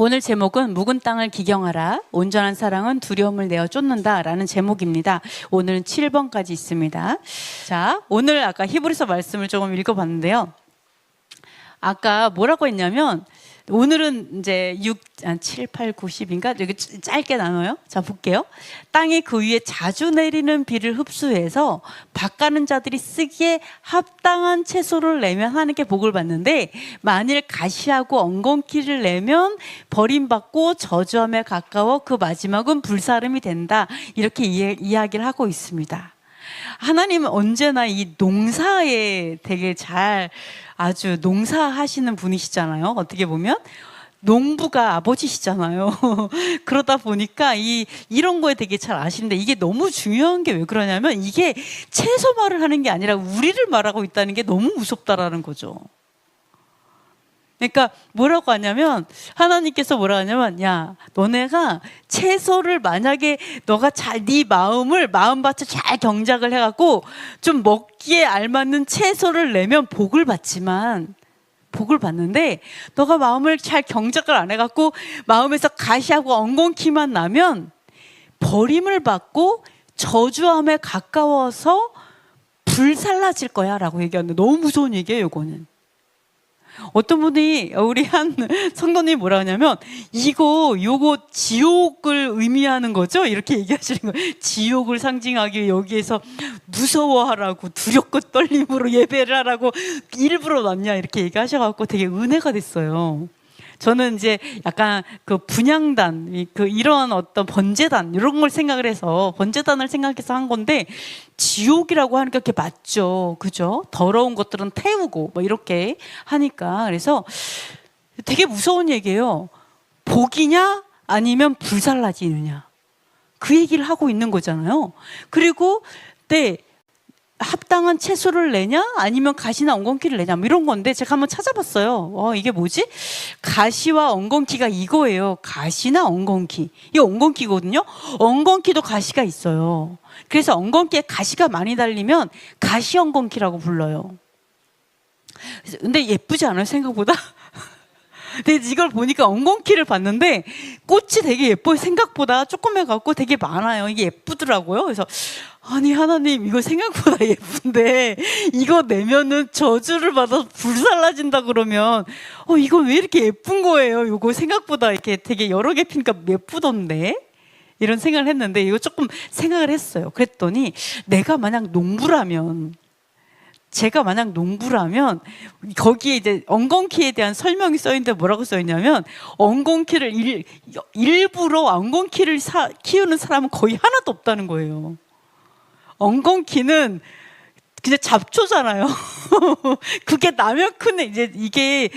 오늘 제목은 묵은 땅을 기경하라. 온전한 사랑은 두려움을 내어 쫓는다 라는 제목입니다. 오늘은 7번까지 있습니다. 자, 오늘 아까 히브리서 말씀을 조금 읽어봤는데요. 아까 뭐라고 했냐면 오늘은 이제 7, 8, 9, 10인가? 여기 짧게 나눠요. 자, 볼게요. 땅이 그 위에 자주 내리는 비를 흡수해서 밭가는 자들이 쓰기에 합당한 채소를 내면 하나님께 복을 받는데, 만일 가시하고 엉겅퀴를 내면 버림받고 저주함에 가까워 그 마지막은 불사름이 된다. 이렇게 이야기를 하고 있습니다. 하나님은 언제나 이 농사에 되게 아주 농사하시는 분이시잖아요. 어떻게 보면 농부가 아버지시잖아요. 그러다 보니까 이런 거에 되게 잘 아시는데, 이게 너무 중요한 게 왜 그러냐면, 이게 채소 말을 하는 게 아니라 우리를 말하고 있다는 게 너무 무섭다라는 거죠. 그러니까 뭐라고 하냐면, 하나님께서 뭐라고 하냐면, 야, 너네가 채소를 만약에 너가 네 마음밭을 잘 경작을 해갖고 좀 먹기에 알맞는 채소를 내면 복을 받지만, 복을 받는데, 너가 마음을 잘 경작을 안 해갖고 마음에서 가시하고 엉겅퀴만 나면 버림을 받고 저주함에 가까워서 불살라질 거야 라고 얘기하는데, 너무 무서운 얘기예요, 이거는. 어떤 분이, 우리 한 성도님이 뭐라 하냐면, 요거 지옥을 의미하는 거죠? 이렇게 얘기하시는 거예요. 지옥을 상징하기 위해 여기에서 무서워하라고, 두렵고 떨림으로 예배를 하라고 일부러 놨냐, 이렇게 얘기하셔갖고 되게 은혜가 됐어요. 저는 이제 약간 그 분향단, 이런 어떤 번제단, 이런 걸 생각을 해서, 번제단을 생각해서 한 건데, 지옥이라고 하니까 그게 맞죠. 그죠? 더러운 것들은 태우고, 뭐 이렇게 하니까. 그래서 되게 무서운 얘기예요. 복이냐? 아니면 불살라지느냐? 그 얘기를 하고 있는 거잖아요. 그리고, 합당한 채소를 내냐? 아니면 가시나 엉겅퀴를 내냐? 뭐 이런 건데, 제가 한번 찾아봤어요. 이게 뭐지? 가시와 엉겅퀴가 이거예요. 가시나 엉겅퀴. 이게 엉겅퀴거든요. 엉겅퀴도 가시가 있어요. 그래서 엉겅퀴에 가시가 많이 달리면 가시 엉겅퀴라고 불러요. 근데 예쁘지 않아요, 생각보다? 근데 이걸 보니까 엉겅퀴를 봤는데 꽃이 되게 예뻐요. 생각보다 조그매갖고 되게 많아요. 이게 예쁘더라고요. 그래서 아니, 하나님, 이거 생각보다 예쁜데 이거 내면은 저주를 받아서 불살라진다 그러면 이거 왜 이렇게 예쁜 거예요? 이거 생각보다 이렇게 되게 여러 개 피니까 예쁘던데? 이런 생각을 했는데, 이거 조금 생각을 했어요. 그랬더니 제가 만약 농부라면 거기에 이제 엉겅퀴에 대한 설명이 써있는데 뭐라고 써있냐면, 엉겅퀴를 일부러 엉겅퀴를 키우는 사람은 거의 하나도 없다는 거예요. 엉겅퀴는 그냥 잡초잖아요. 그게 나면 이게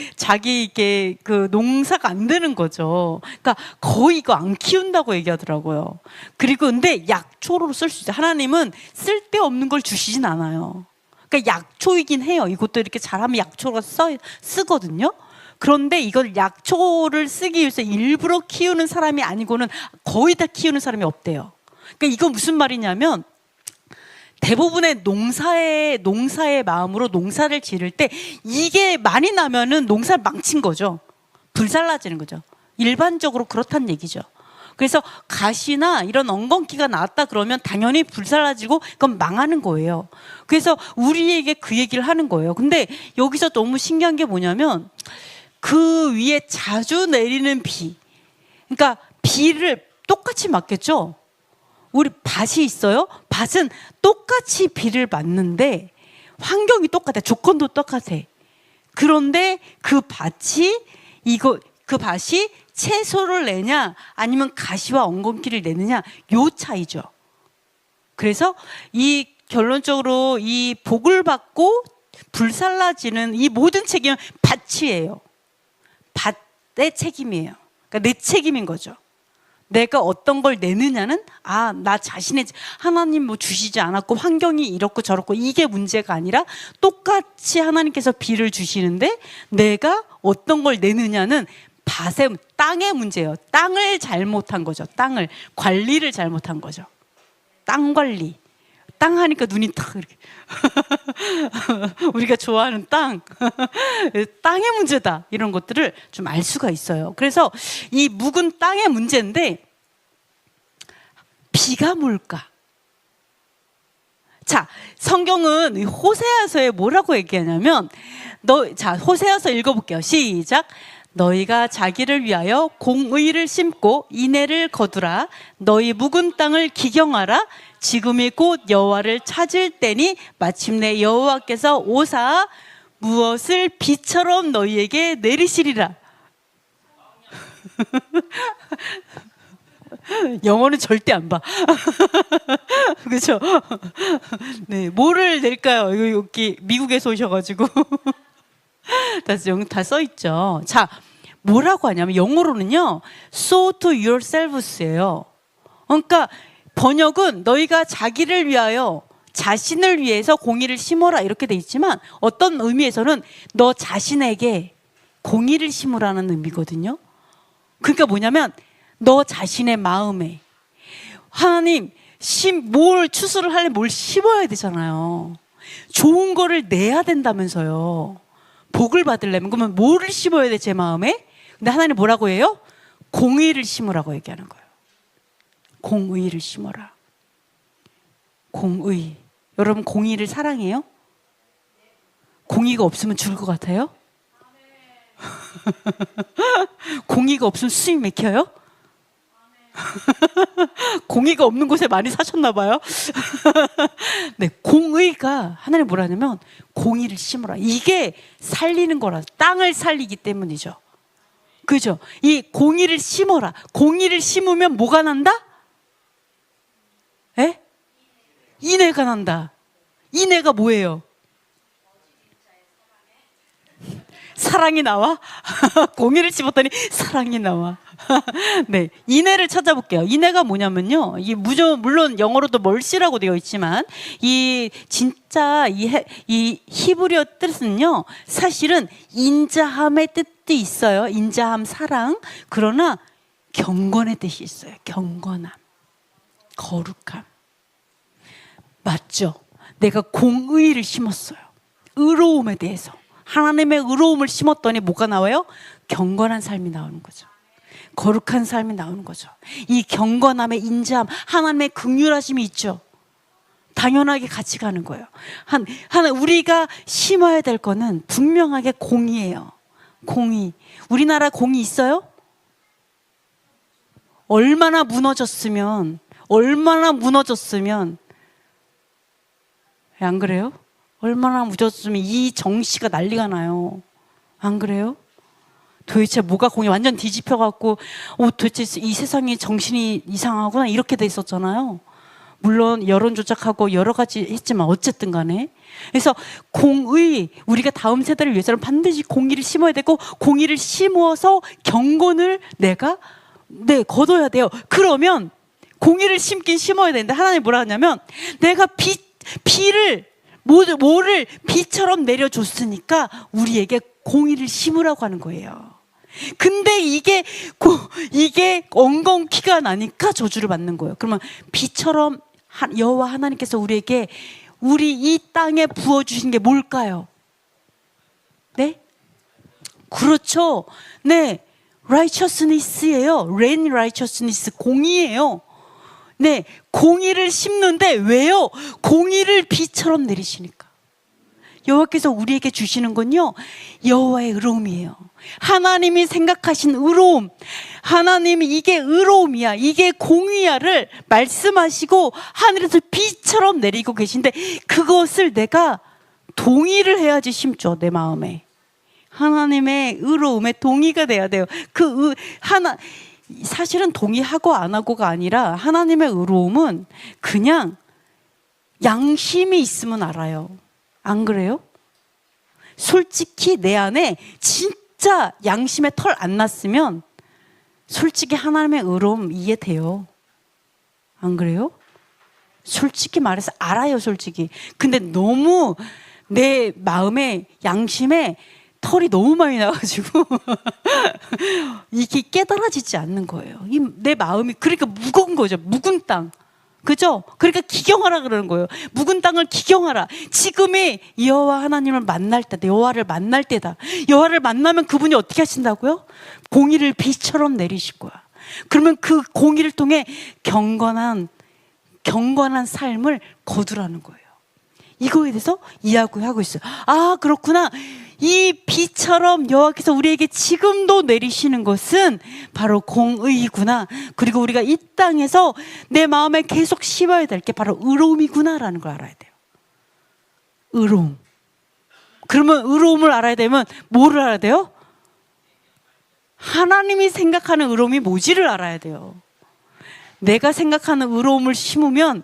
그 농사가 안 되는 거죠. 그러니까 거의 이거 안 키운다고 얘기하더라고요. 그리고 근데 약초로 쓸 수 있어요. 하나님은 쓸데없는 걸 주시진 않아요. 그러니까 약초이긴 해요. 이것도 이렇게 잘하면 약초가 쓰거든요. 그런데 이걸 약초를 쓰기 위해서 일부러 키우는 사람이 아니고는 거의 다 키우는 사람이 없대요. 그러니까 이거 무슨 말이냐면, 대부분의 농사의 마음으로 농사를 지을 때 이게 많이 나면은 농사를 망친 거죠. 불살라지는 거죠. 일반적으로 그렇다는 얘기죠. 그래서 가시나 이런 엉겅퀴가 나왔다 그러면 당연히 불살라지고 그건 망하는 거예요. 그래서 우리에게 그 얘기를 하는 거예요. 근데 여기서 너무 신기한 게 뭐냐면, 그 위에 자주 내리는 비, 그러니까 비를 똑같이 맞겠죠. 우리 밭이 있어요. 밭은 똑같이 비를 맞는데 환경이 똑같아. 조건도 똑같아. 그런데 그 밭이 채소를 내냐 아니면 가시와 엉겅퀴를 내느냐, 요 차이죠. 그래서 결론적으로 이 복을 받고 불살라지는 이 모든 책임은 밭이에요. 밭의 책임이에요. 그러니까 내 책임인 거죠. 내가 어떤 걸 내느냐는 나 자신의, 하나님 뭐 주시지 않았고 환경이 이렇고 저렇고 이게 문제가 아니라 똑같이 하나님께서 비를 주시는데 내가 어떤 걸 내느냐는 땅의 문제예요. 땅을 잘못한 거죠. 관리를 잘못한 거죠. 땅 관리. 땅 하니까 눈이 탁 이렇게 우리가 좋아하는 땅 땅의 문제다 이런 것들을 좀 알 수가 있어요. 그래서 이 묵은 땅의 문제인데 비가 뭘까? 자, 성경은 호세아서에 뭐라고 얘기하냐면 자, 호세아서 읽어볼게요. 시작. 너희가 자기를 위하여 공의를 심고 인애를 거두라. 너희 묵은 땅을 기경하라. 지금이 곧 여호와를 찾을 때니 마침내 여호와께서 오사 무엇을 비처럼 너희에게 내리시리라. 영어는 절대 안 봐. 그렇죠? 네, 뭐를 낼까요? 여기 미국에서 오셔가지고 다 써 있죠. 자, 뭐라고 하냐면 영어로는요, sow to yourselves예요. 그러니까 번역은 너희가 자기를 위하여 자신을 위해서 공의를 심어라 이렇게 돼 있지만 어떤 의미에서는 너 자신에게 공의를 심으라는 의미거든요. 그러니까 뭐냐면 너 자신의 마음에 하나님 뭘 추수를 하려면 뭘 심어야 되잖아요. 좋은 거를 내야 된다면서요. 복을 받으려면 그러면 뭐를 심어야 돼 제 마음에? 근데 하나님 뭐라고 해요? 공의를 심으라고 얘기하는 거예요. 공의를 심어라. 공의. 여러분 공의를 사랑해요? 공의가 없으면 죽을 것 같아요? 공의가 없으면 수입 막혀요? 공의가 없는 곳에 많이 사셨나 봐요. 네, 공의가 하나님 뭐라 하냐면 공의를 심으라. 이게 살리는 거라. 땅을 살리기 때문이죠. 그죠? 이 공의를 심어라. 공의를 심으면 뭐가 난다? 에? 인애가 난다. 인애가 뭐예요? 사랑이 나와? 공의를 심었더니 사랑이 나와. 네, 인애를 찾아볼게요. 인애가 뭐냐면요, 이 물론 영어로도 멀시라고 되어 있지만 진짜 이 히브리어 뜻은요 사실은 인자함의 뜻도 있어요. 인자함, 사랑. 그러나 경건의 뜻이 있어요. 경건함, 거룩함. 맞죠? 내가 공의를 심었어요. 의로움에 대해서 하나님의 의로움을 심었더니 뭐가 나와요? 경건한 삶이 나오는 거죠. 거룩한 삶이 나오는 거죠. 이 경건함의 인자함, 하나님의 긍휼하심이 있죠. 당연하게 같이 가는 거예요. 우리가 심어야 될 거는 분명하게 공의예요. 공의. 우리나라 공의 있어요? 얼마나 무너졌으면 안 그래요? 얼마나 무너졌으면 이 정씨가 난리가 나요. 안 그래요? 도대체 뭐가 공이 완전 뒤집혀갖고 도대체 이 세상이 정신이 이상하구나 이렇게 돼 있었잖아요. 물론 여론 조작하고 여러 가지 했지만 어쨌든 간에. 그래서 우리가 다음 세대를 위해서는 반드시 공의를 심어야 되고 공의를 심어서 경건을 거둬야 돼요. 그러면 공의를 심긴 심어야 되는데 하나님 뭐라 하냐면 내가 뭐를 비처럼 내려줬으니까 우리에게 공의를 심으라고 하는 거예요. 근데 이게 엉겅퀴가 나니까 저주를 받는 거예요. 그러면 비처럼 여호와 하나님께서 우리 이 땅에 부어주신 게 뭘까요? 네? 그렇죠. 네, righteousness예요. reign righteousness, 공의예요. 네, 공의를 심는데 왜요? 공의를 비처럼 내리시니까. 여호와께서 우리에게 주시는 건요, 여호와의 의로움이에요. 하나님이 생각하신 의로움, 하나님이 이게 의로움이야, 이게 공의야를 말씀하시고 하늘에서 비처럼 내리고 계신데 그것을 내가 동의를 해야지 심죠, 내 마음에. 하나님의 의로움에 동의가 돼야 돼요. 사실은 동의하고 안 하고가 아니라 하나님의 의로움은 그냥 양심이 있으면 알아요. 안 그래요? 솔직히 내 안에 진짜 양심의 털 안 났으면 솔직히 하나님의 의로움 이해돼요. 안 그래요? 솔직히 말해서 알아요, 솔직히. 근데 너무 내 마음에 양심에 털이 너무 많이 나가지고 이게 깨달아지지 않는 거예요. 내 마음이 그러니까 무거운 거죠. 묵은 땅. 그죠? 그러니까 기경하라 그러는 거예요. 묵은 땅을 기경하라. 지금이 여호와 하나님을 만날 때다. 여호와를 만날 때다. 여호와를 만나면 그분이 어떻게 하신다고요? 공의를 비처럼 내리실 거야. 그러면 그 공의를 통해 경건한 삶을 거두라는 거예요. 이거에 대해서 이야기하고 있어요. 아, 그렇구나. 이 비처럼 여호와께서 우리에게 지금도 내리시는 것은 바로 공의구나. 그리고 우리가 이 땅에서 내 마음에 계속 심어야 될 게 바로 의로움이구나라는 걸 알아야 돼요. 의로움. 그러면 의로움을 알아야 되면 뭐를 알아야 돼요? 하나님이 생각하는 의로움이 뭐지를 알아야 돼요. 내가 생각하는 의로움을 심으면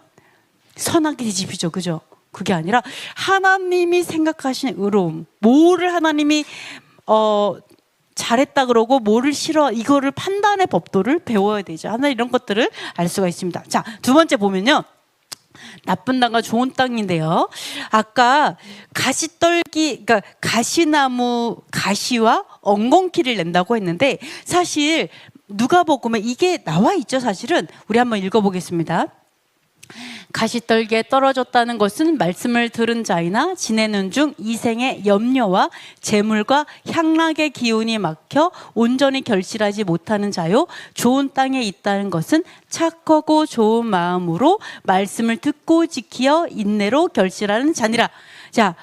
선하게 뒤집히죠. 그죠? 그게 아니라 하나님이 생각하시는 의로움, 뭐를 하나님이 잘했다 그러고 뭐를 싫어, 이거를 판단의 법도를 배워야 되죠. 하나 이런 것들을 알 수가 있습니다. 자, 두 번째 보면요, 나쁜 땅과 좋은 땅인데요. 아까 가시떨기, 그러니까 가시나무, 가시와 엉겅퀴를 낸다고 했는데 사실 누가복음에 이게 나와 있죠. 사실은 우리 한번 읽어보겠습니다. 가시떨기에 떨어졌다는 것은 말씀을 들은 자이나 지내는 중 이생의 염려와 재물과 향락의 기운이 막혀 온전히 결실하지 못하는 자요, 좋은 땅에 있다는 것은 착하고 좋은 마음으로 말씀을 듣고 지키어 인내로 결실하는 자니라. 자,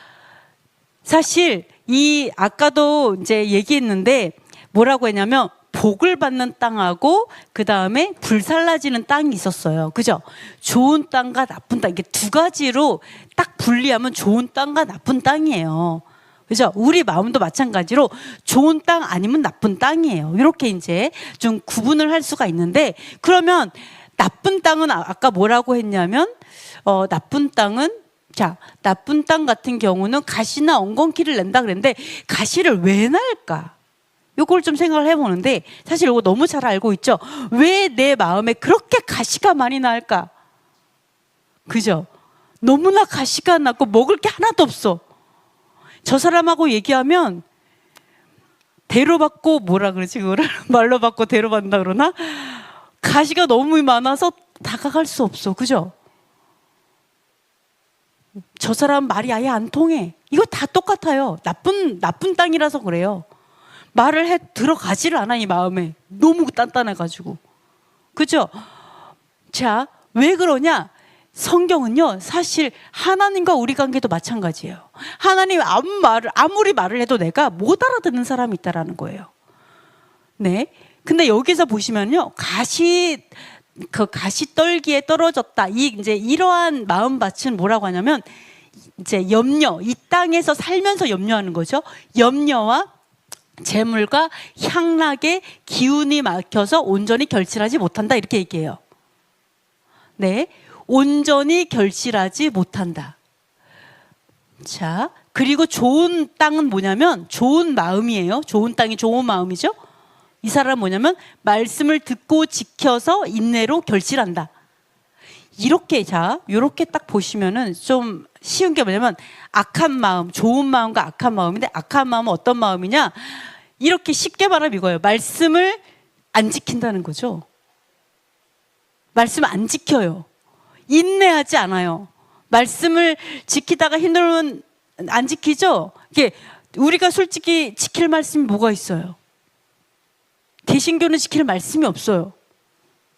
사실 이 아까도 이제 얘기했는데 뭐라고 했냐면 복을 받는 땅하고 그 다음에 불살라지는 땅이 있었어요. 그죠? 좋은 땅과 나쁜 땅, 이게 두 가지로 딱 분리하면 좋은 땅과 나쁜 땅이에요. 그죠? 우리 마음도 마찬가지로 좋은 땅 아니면 나쁜 땅이에요. 이렇게 이제 좀 구분을 할 수가 있는데, 그러면 나쁜 땅은 아까 뭐라고 했냐면 나쁜 땅은, 자, 나쁜 땅 같은 경우는 가시나 엉겅퀴를 낸다 그랬는데 가시를 왜 날까? 요걸 좀 생각을 해보는데, 사실 이거 너무 잘 알고 있죠. 왜 내 마음에 그렇게 가시가 많이 날까? 그죠? 너무나 가시가 났고 먹을 게 하나도 없어. 저 사람하고 얘기하면 대로받고, 뭐라 그러지 그거를? 말로 받고 대로받는다 그러나? 가시가 너무 많아서 다가갈 수 없어. 그죠? 저 사람 말이 아예 안 통해. 이거 다 똑같아요. 나쁜 땅이라서 그래요. 말을 해 들어가지를 않아. 이 마음에 너무 단단해가지고. 그죠? 자, 왜 그러냐? 성경은요, 사실 하나님과 우리 관계도 마찬가지예요. 하나님 아무리 말을 해도 내가 못 알아듣는 사람이 있다라는 거예요. 네. 근데 여기서 보시면요, 가시떨기에 떨어졌다. 이제 이러한 마음밭은 뭐라고 하냐면, 이제 염려, 이 땅에서 살면서 염려하는 거죠. 염려와 재물과 향락의 기운이 막혀서 온전히 결실하지 못한다, 이렇게 얘기해요. 네, 온전히 결실하지 못한다. 자, 그리고 좋은 땅은 뭐냐면 좋은 마음이에요. 좋은 땅이 좋은 마음이죠. 이 사람은 뭐냐면 말씀을 듣고 지켜서 인내로 결실한다. 이렇게, 자, 요렇게 딱 보시면은 좀 쉬운 게 뭐냐면 악한 마음, 좋은 마음과 악한 마음인데, 악한 마음은 어떤 마음이냐? 이렇게 쉽게 말하면 이거예요. 말씀을 안 지킨다는 거죠. 말씀을 안 지켜요. 인내하지 않아요. 말씀을 지키다가 힘들면 안 지키죠? 이게 우리가 솔직히 지킬 말씀이 뭐가 있어요? 개신교는 지킬 말씀이 없어요.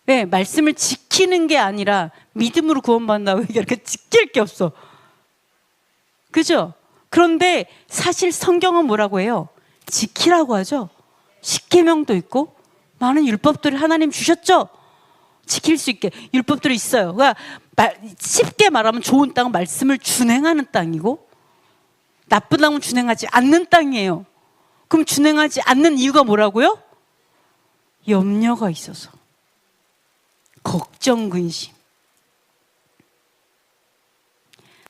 네, 말씀을 지키는 게 아니라 믿음으로 구원받는다고 이렇게 지킬 게 없어. 그죠? 그런데 사실 성경은 뭐라고 해요? 지키라고 하죠. 십계명도 있고 많은 율법들을 하나님 주셨죠. 지킬 수 있게 율법들이 있어요. 그러니까 쉽게 말하면 좋은 땅은 말씀을 준행하는 땅이고, 나쁜 땅은 준행하지 않는 땅이에요. 그럼 준행하지 않는 이유가 뭐라고요? 염려가 있어서. 걱정, 근심.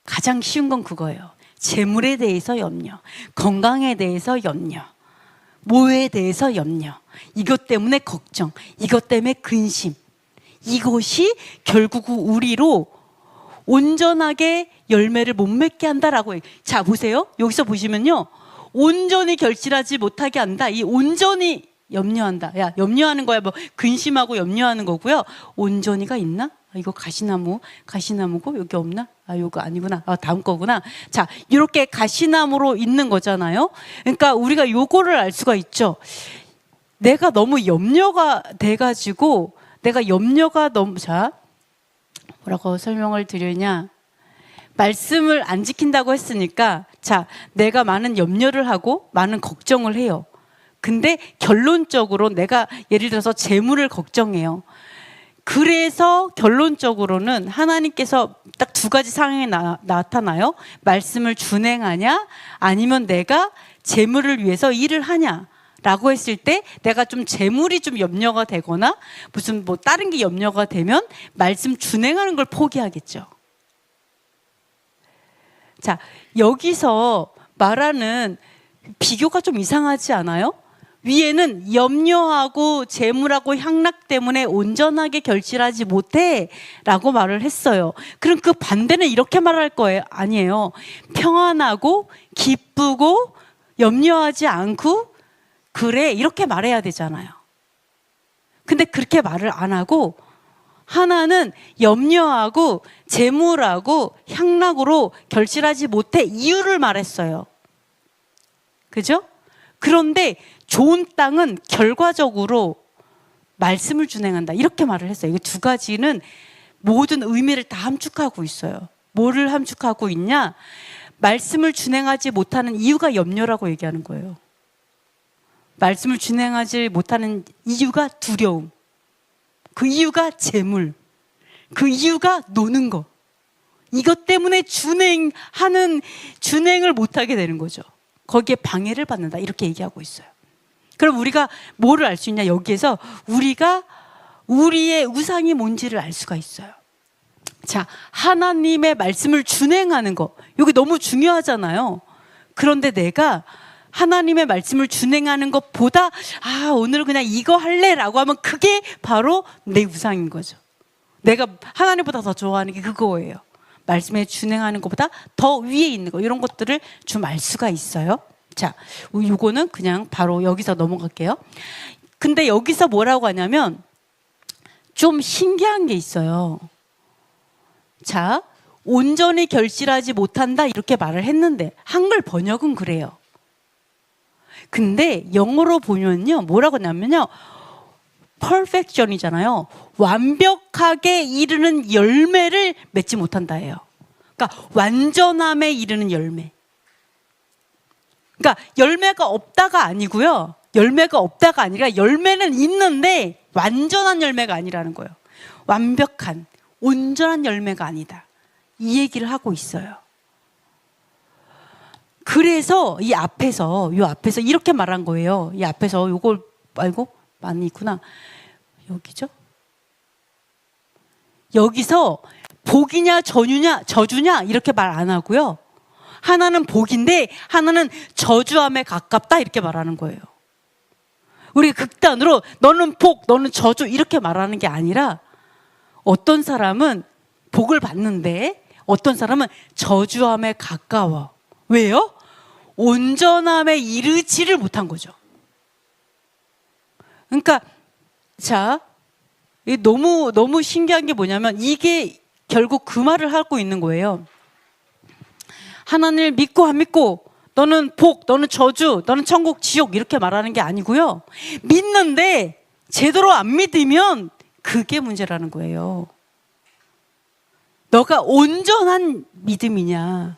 가장 쉬운 건 그거예요. 재물에 대해서 염려, 건강에 대해서 염려, 뭐에 대해서 염려, 이것 때문에 걱정, 이것 때문에 근심. 이것이 결국 우리로 온전하게 열매를 못 맺게 한다라고 해요. 자, 보세요. 여기서 보시면요, 온전히 결실하지 못하게 한다. 이 온전히 염려한다. 야, 염려하는 거야 뭐 근심하고 염려하는 거고요. 온전히가 있나? 이거 가시나무고 여기 없나? 요거 아니구나. 다음 거구나. 자, 이렇게 가시나무로 있는 거잖아요. 그러니까 우리가 요거를 알 수가 있죠. 내가 너무 염려가 돼가지고 자, 뭐라고 설명을 드리냐. 말씀을 안 지킨다고 했으니까, 자, 내가 많은 염려를 하고 많은 걱정을 해요. 근데 결론적으로 내가 예를 들어서 재물을 걱정해요. 그래서 결론적으로는 하나님께서 딱 두 가지 상황이 나타나요. 말씀을 준행하냐, 아니면 내가 재물을 위해서 일을 하냐. 라고 했을 때 내가 좀 재물이 좀 염려가 되거나 무슨 뭐 다른 게 염려가 되면 말씀 준행하는 걸 포기하겠죠. 자, 여기서 말하는 비교가 좀 이상하지 않아요? 위에는 염려하고 재물하고 향락 때문에 온전하게 결실하지 못해 라고 말을 했어요. 그럼 그 반대는 이렇게 말할 거예요? 아니에요. 평안하고 기쁘고 염려하지 않고 그래 이렇게 말해야 되잖아요. 근데 그렇게 말을 안 하고 하나는 염려하고 재물하고 향락으로 결실하지 못해 이유를 말했어요. 그죠? 그런데 좋은 땅은 결과적으로 말씀을 준행한다 이렇게 말을 했어요. 이 두 가지는 모든 의미를 다 함축하고 있어요. 뭐를 함축하고 있냐? 말씀을 준행하지 못하는 이유가 염려라고 얘기하는 거예요. 말씀을 준행하지 못하는 이유가 두려움, 그 이유가 재물, 그 이유가 노는 거. 이것 때문에 준행을 못하게 되는 거죠. 거기에 방해를 받는다 이렇게 얘기하고 있어요. 그럼 우리가 뭐를 알 수 있냐? 여기에서 우리가 우리의 우상이 뭔지를 알 수가 있어요. 자, 하나님의 말씀을 준행하는 거 여기 너무 중요하잖아요. 그런데 내가 하나님의 말씀을 준행하는 것보다 오늘 그냥 이거 할래라고 하면 그게 바로 내 우상인 거죠. 내가 하나님보다 더 좋아하는 게 그거예요. 말씀에 준행하는 것보다 더 위에 있는 거 이런 것들을 좀 알 수가 있어요. 자, 요거는 그냥 바로 여기서 넘어갈게요. 근데 여기서 뭐라고 하냐면 좀 신기한 게 있어요. 자, 온전히 결실하지 못한다 이렇게 말을 했는데 한글 번역은 그래요. 근데 영어로 보면요 뭐라고 하냐면요 perfection이잖아요. 완벽하게 이르는 열매를 맺지 못한다예요. 그러니까 완전함에 이르는 열매. 그러니까 열매가 없다가 아니고요. 열매가 없다가 아니라 열매는 있는데 완전한 열매가 아니라는 거예요. 완벽한 온전한 열매가 아니다. 이 얘기를 하고 있어요. 그래서 이 앞에서 이렇게 말한 거예요. 이 앞에서 요걸 말고 많이 있구나. 여기죠? 여기서 복이냐 저주냐 이렇게 말 안 하고요. 하나는 복인데 하나는 저주함에 가깝다 이렇게 말하는 거예요. 우리 극단으로 너는 복, 너는 저주 이렇게 말하는 게 아니라 어떤 사람은 복을 받는데 어떤 사람은 저주함에 가까워. 왜요? 온전함에 이르지를 못한 거죠. 그러니까 자, 너무 신기한 게 뭐냐면 이게 결국 그 말을 하고 있는 거예요. 하나님을 믿고 안 믿고 너는 복, 너는 저주, 너는 천국, 지옥 이렇게 말하는 게 아니고요. 믿는데 제대로 안 믿으면 그게 문제라는 거예요. 너가 온전한 믿음이냐,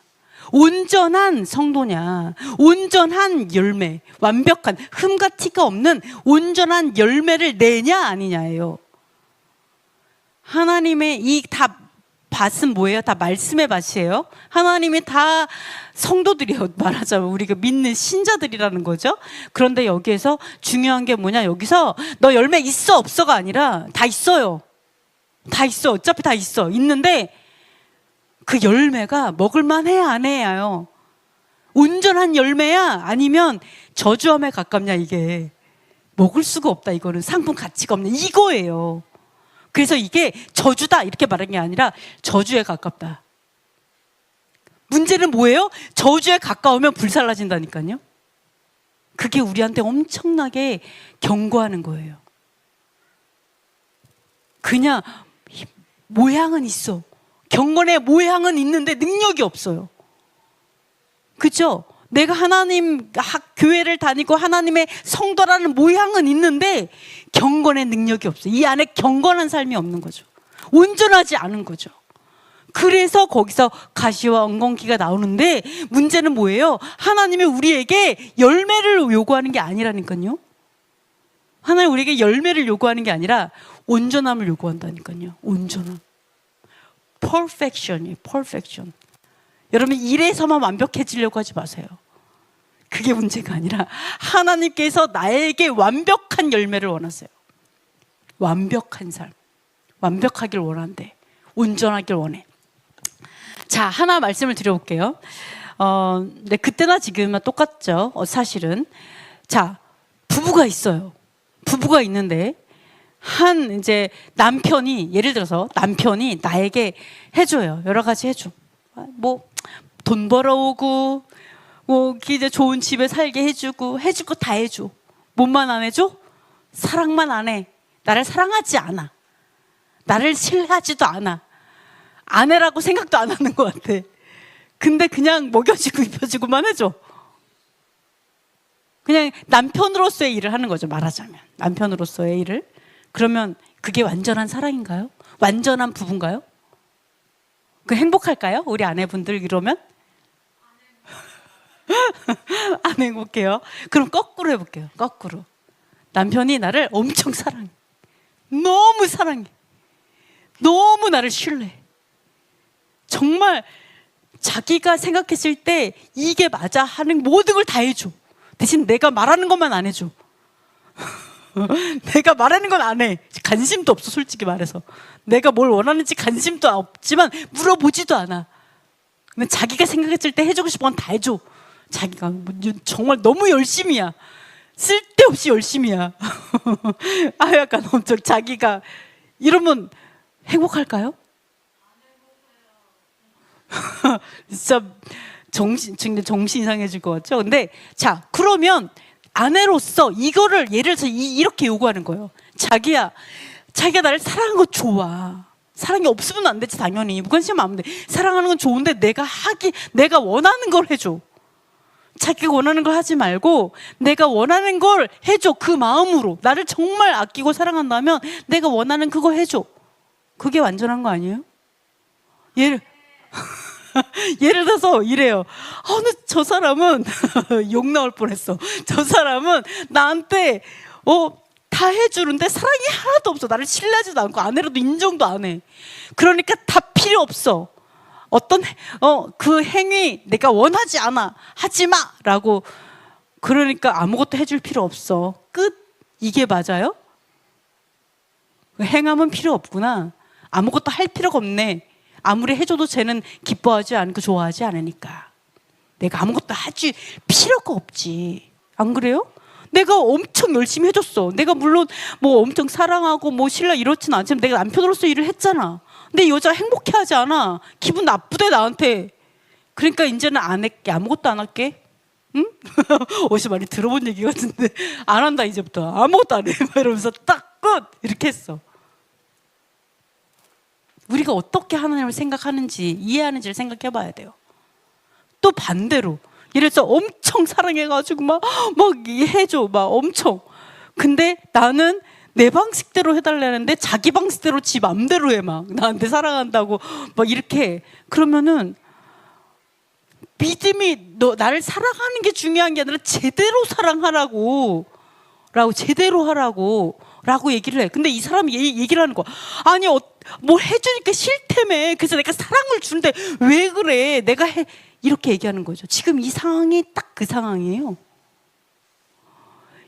온전한 성도냐, 온전한 열매, 완벽한 흠과 티가 없는 온전한 열매를 내냐 아니냐예요. 하나님의 이 다 밭은 뭐예요? 다 말씀의 밭이에요. 하나님이 다 성도들이에요. 말하자면 우리가 믿는 신자들이라는 거죠. 그런데 여기에서 중요한 게 뭐냐? 여기서 너 열매 있어 없어가 아니라 다 있어요. 다 있어. 어차피 다 있어. 있는데 그 열매가 먹을만 해 안 해요? 온전한 열매야? 아니면 저주함에 가깝냐? 이게 먹을 수가 없다. 이거는 상품 가치가 없네. 이거예요. 그래서 이게 저주다 이렇게 말하는 게 아니라 저주에 가깝다. 문제는 뭐예요? 저주에 가까우면 불살라진다니까요. 그게 우리한테 엄청나게 경고하는 거예요. 그냥 모양은 있어. 경건의 모양은 있는데 능력이 없어요. 그죠? 내가 하나님 교회를 다니고 하나님의 성도라는 모양은 있는데 경건의 능력이 없어요. 이 안에 경건한 삶이 없는 거죠. 온전하지 않은 거죠. 그래서 거기서 가시와 엉겅퀴가 나오는데 문제는 뭐예요? 하나님이 우리에게 열매를 요구하는 게 아니라니까요. 하나님 우리에게 열매를 요구하는 게 아니라 온전함을 요구한다니까요. 온전함. perfection이에요. perfection. 여러분 일에서만 완벽해지려고 하지 마세요. 그게 문제가 아니라 하나님께서 나에게 완벽한 열매를 원하세요. 완벽한 삶. 완벽하길 원한대. 온전하길 원해. 자, 하나 말씀을 드려볼게요. 네, 그때나 지금은 똑같죠. 사실은. 자, 부부가 있어요. 부부가 있는데 이제 남편이, 예를 들어서 남편이 나에게 해줘요. 여러 가지 해줘. 뭐 돈 벌어오고 뭐 이제 좋은 집에 살게 해주고 해줄 거 다 해줘. 뭐만 안 해줘? 사랑만 안 해. 나를 사랑하지 않아. 나를 신뢰하지도 않아. 아내라고 생각도 안 하는 것 같아. 근데 그냥 먹여주고 입혀주고만 해줘. 그냥 남편으로서의 일을 하는 거죠. 말하자면 남편으로서의 일을. 그러면 그게 완전한 사랑인가요? 완전한 부부인가요? 그 행복할까요? 우리 아내분들 이러면? 안 행복해요. 그럼 거꾸로 해볼게요. 거꾸로. 남편이 나를 엄청 사랑해. 너무 사랑해. 너무 나를 신뢰해. 정말 자기가 생각했을 때 이게 맞아 하는 모든 걸 다 해줘. 대신 내가 말하는 것만 안 해줘. 내가 말하는 건 안 해. 관심도 없어. 솔직히 말해서 내가 뭘 원하는지 관심도 없지만 물어보지도 않아. 근데 자기가 생각했을 때 해주고 싶은 건 다 해줘. 자기가 정말 너무 열심이야. 쓸데없이 열심이야. 아, 약간 엄청 자기가 이러면 행복할까요? 진짜 정신 이상해질 것 같죠? 근데 자, 그러면 아내로서 이거를 예를 들어서 이렇게 요구하는 거예요. 자기가 나를 사랑하는 거 좋아. 사랑이 없으면 안 되지, 당연히. 무관심하면 안 돼. 사랑하는 건 좋은데 내가 원하는 걸 해줘. 자기가 원하는 걸 하지 말고 내가 원하는 걸 해줘. 그 마음으로. 나를 정말 아끼고 사랑한다면 내가 원하는 그거 해줘. 그게 완전한 거 아니에요? 예를 들어서 이래요. 근데 저 사람은 욕 나올 뻔했어. 저 사람은 나한테 다 해주는데 사랑이 하나도 없어. 나를 신뢰하지도 않고 아내라도 인정도 안 해. 그러니까 다 필요 없어. 어떤 그 행위 내가 원하지 않아. 하지 마 라고. 그러니까 아무것도 해줄 필요 없어. 끝. 이게 맞아요? 행함은 필요 없구나. 아무것도 할 필요가 없네. 아무리 해줘도 쟤는 기뻐하지 않고 좋아하지 않으니까. 내가 아무것도 하지 필요가 없지. 안 그래요? 내가 엄청 열심히 해줬어. 내가 물론 뭐 엄청 사랑하고 뭐 신뢰 이렇지는 않지만 내가 남편으로서 일을 했잖아. 근데 이 여자 행복해하지 않아. 기분 나쁘대 나한테. 그러니까 이제는 안 할게. 아무것도 안 할게. 응? 어디서 많이 들어본 얘기 같은데 안 한다 이제부터. 아무것도 안 해. 이러면서 딱 끝. 이렇게 했어. 우리가 어떻게 하나님을 생각하는지 이해하는지를 생각해 봐야 돼요. 또 반대로 예를 들어서 엄청 사랑해가지고 막 해줘. 막 엄청. 근데 나는 내 방식대로 해달라는데 자기 방식대로 지 맘대로 해. 막 나한테 사랑한다고 막 이렇게 해. 그러면은 믿음이 나를 사랑하는 게 중요한 게 아니라 제대로 사랑하라고 제대로 하라고 라고 얘기를 해. 근데 이 사람이 얘기를 하는 거야. 아니 뭘 해주니까 싫다며. 그래서 내가 사랑을 주는데 왜 그래. 내가 해. 이렇게 얘기하는 거죠. 지금 이 상황이 딱 그 상황이에요.